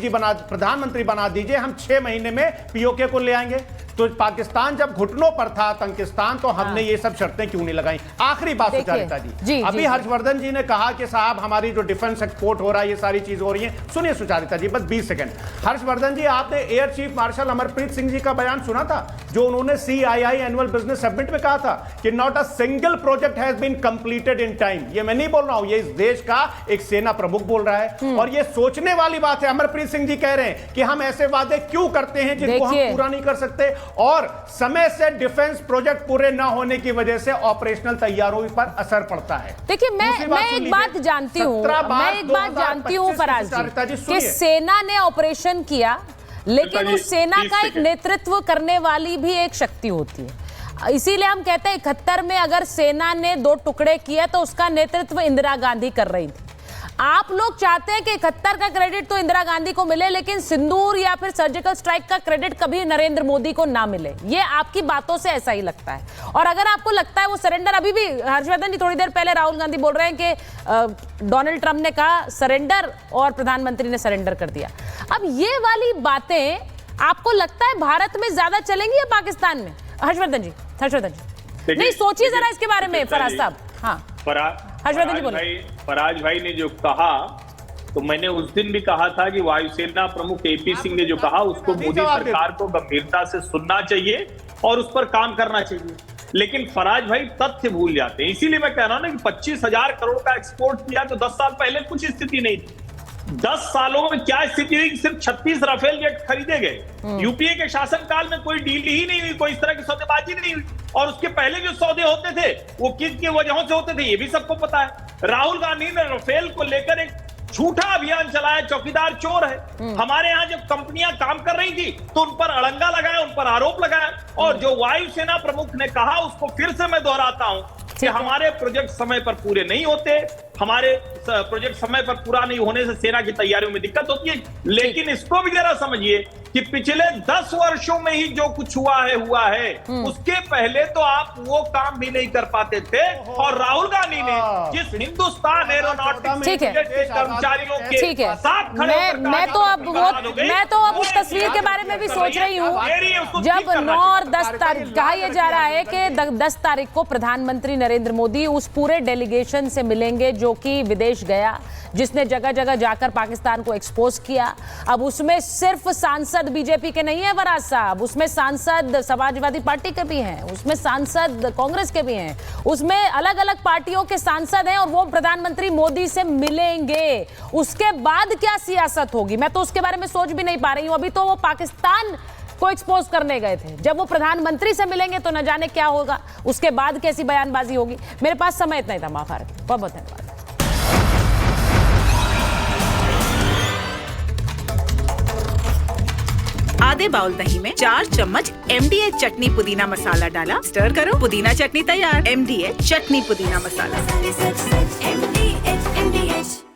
बना दीजिए, हम 6 महीने में पीओके को ले आएंगे। तो पाकिस्तान जब घुटनों पर था आतंकिस्तान, तो हमने ये सब शर्तें क्यों नहीं लगाई? आखिरी बात सुचारिता जी, अभी हर्षवर्धन जी ने कहा कि साहब हमारी जो डिफेंस एक्सपोर्ट हो रहा है, ये सारी चीज हो रही है। सुनिए सुचारिता जी, बस 20 सेकंड। हर्षवर्धन जी, आपने air chief marshal Amarpreet Singh ji का बयान सुना था, जो उन्होंने CII एनुअल बिजनेस समिट में कहा था कि not a single project has been completed in time. ये मैं नहीं बोल रहा हूं, ये इस देश का एक सेना प्रमुख बोल रहा है, और ये सोचने वाली बात है। अमरप्रीत सिंह जी कह रहे हैं कि हम ऐसे वादे क्यों करते हैं जिनको हम पूरा नहीं कर सकते, और समय से डिफेंस प्रोजेक्ट पूरे ना होने की वजह से ऑपरेशनल तैयारियों पर असर पड़ता है। देखिए, मैं एक बात जानती हूं फराज जी, कि सेना ने ऑपरेशन किया, लेकिन उस सेना का एक नेतृत्व करने वाली भी एक शक्ति होती है। इसीलिए हम कहते हैं 71 में अगर सेना ने 2 टुकड़े किए तो उसका नेतृत्व इंदिरा गांधी कर रही थी। आप लोग चाहते हैं कि 71 का क्रेडिट तो इंदिरा गांधी को मिले, लेकिन सिंदूर या फिर सर्जिकल स्ट्राइक का क्रेडिट कभी नरेंद्र मोदी को ना मिले। ये आपकी बातों से ऐसा ही लगता है। और अगर आपको लगता है वो सरेंडर, अभी भी हर्षवर्धन जी थोड़ी देर पहले राहुल गांधी बोल रहे हैं कि डोनाल्ड ट्रंप ने कहा सरेंडर और प्रधानमंत्री ने सरेंडर कर दिया। अब ये वाली बातें आपको लगता है भारत में ज्यादा चलेंगी या पाकिस्तान में? हर्षवर्धन जी नहीं, सोचिए जरा इसके बारे में फराज साहब। हाँ, फराज भाई ने जो कहा, तो मैंने उस दिन भी कहा था कि वायुसेना प्रमुख AP सिंह ने जो कहा उसको मोदी सरकार को गंभीरता से सुनना चाहिए और उस पर काम करना चाहिए। लेकिन फराज भाई तथ्य भूल जाते हैं, इसीलिए मैं कह रहा हूं ना कि 25,000 करोड़ का एक्सपोर्ट किया तो 10 साल पहले कुछ स्थिति नहीं थी। 10 सालों में क्या स्थिति हुई? सिर्फ 36 राफेल जेट खरीदे गए। यूपीए के शासनकाल में कोई डील ही नहीं हुई, कोई इस तरह की सौदेबाजी नहीं हुई, और उसके पहले जो सौदे होते थे वो किन वजहों से होते थे ये भी सबको पता है। राहुल गांधी ने राफेल को लेकर एक झूठा अभियान चलाया, चौकीदार चोर है। हमारे यहाँ जब कंपनियां काम कर रही थी तो उन पर अड़ंगा लगाया, उन पर आरोप लगाया, और जो वायुसेना प्रमुख ने कहा उसको फिर से मैं दोहराता हूं कि हमारे प्रोजेक्ट समय पर पूरे नहीं होते, हमारे प्रोजेक्ट समय पर पूरा नहीं होने से सेना की तैयारियों में दिक्कत होती है। लेकिन इसको भी जरा समझिए कि पिछले 10 वर्षों में ही जो कुछ हुआ है, उसके पहले तो आप वो काम भी नहीं कर पाते थे। और राहुल गांधी ने जिस हिंदुस्तान एरोनॉटिक्स के कर्मचारियों के साथ खड़े मैं तो अब उस तस्वीर के बारे में भी सोच रही हूँ जब 9 और 10 तारीख कहा यह जा रहा है कि 10 तारीख को प्रधानमंत्री नरेंद्र मोदी उस पूरे डेलीगेशन से मिलेंगे जो कि विदेश गया, जिसने जगह जगह जाकर पाकिस्तान को एक्सपोज किया। अब उसमें सिर्फ सांसद बीजेपी के नहीं है फराज साहब, उसमें सांसद समाजवादी पार्टी के भी हैं, उसमें सांसद कांग्रेस के भी हैं, उसमें अलग अलग पार्टियों के सांसद हैं और वो प्रधानमंत्री मोदी से मिलेंगे। उसके बाद क्या सियासत होगी, मैं तो उसके बारे में सोच भी नहीं पा रही हूं। अभी तो वो पाकिस्तान को एक्सपोज करने गए थे, जब वो प्रधानमंत्री से मिलेंगे तो न जाने क्या होगा, उसके बाद कैसी बयानबाजी होगी। मेरे पास समय इतना ही था महाभारत। बहुत बहुत धन्यवाद। आधे बाउल दही में 4 चम्मच MDH चटनी पुदीना मसाला डाला, स्टर करो, पुदीना चटनी तैयार। MDH चटनी पुदीना मसाला।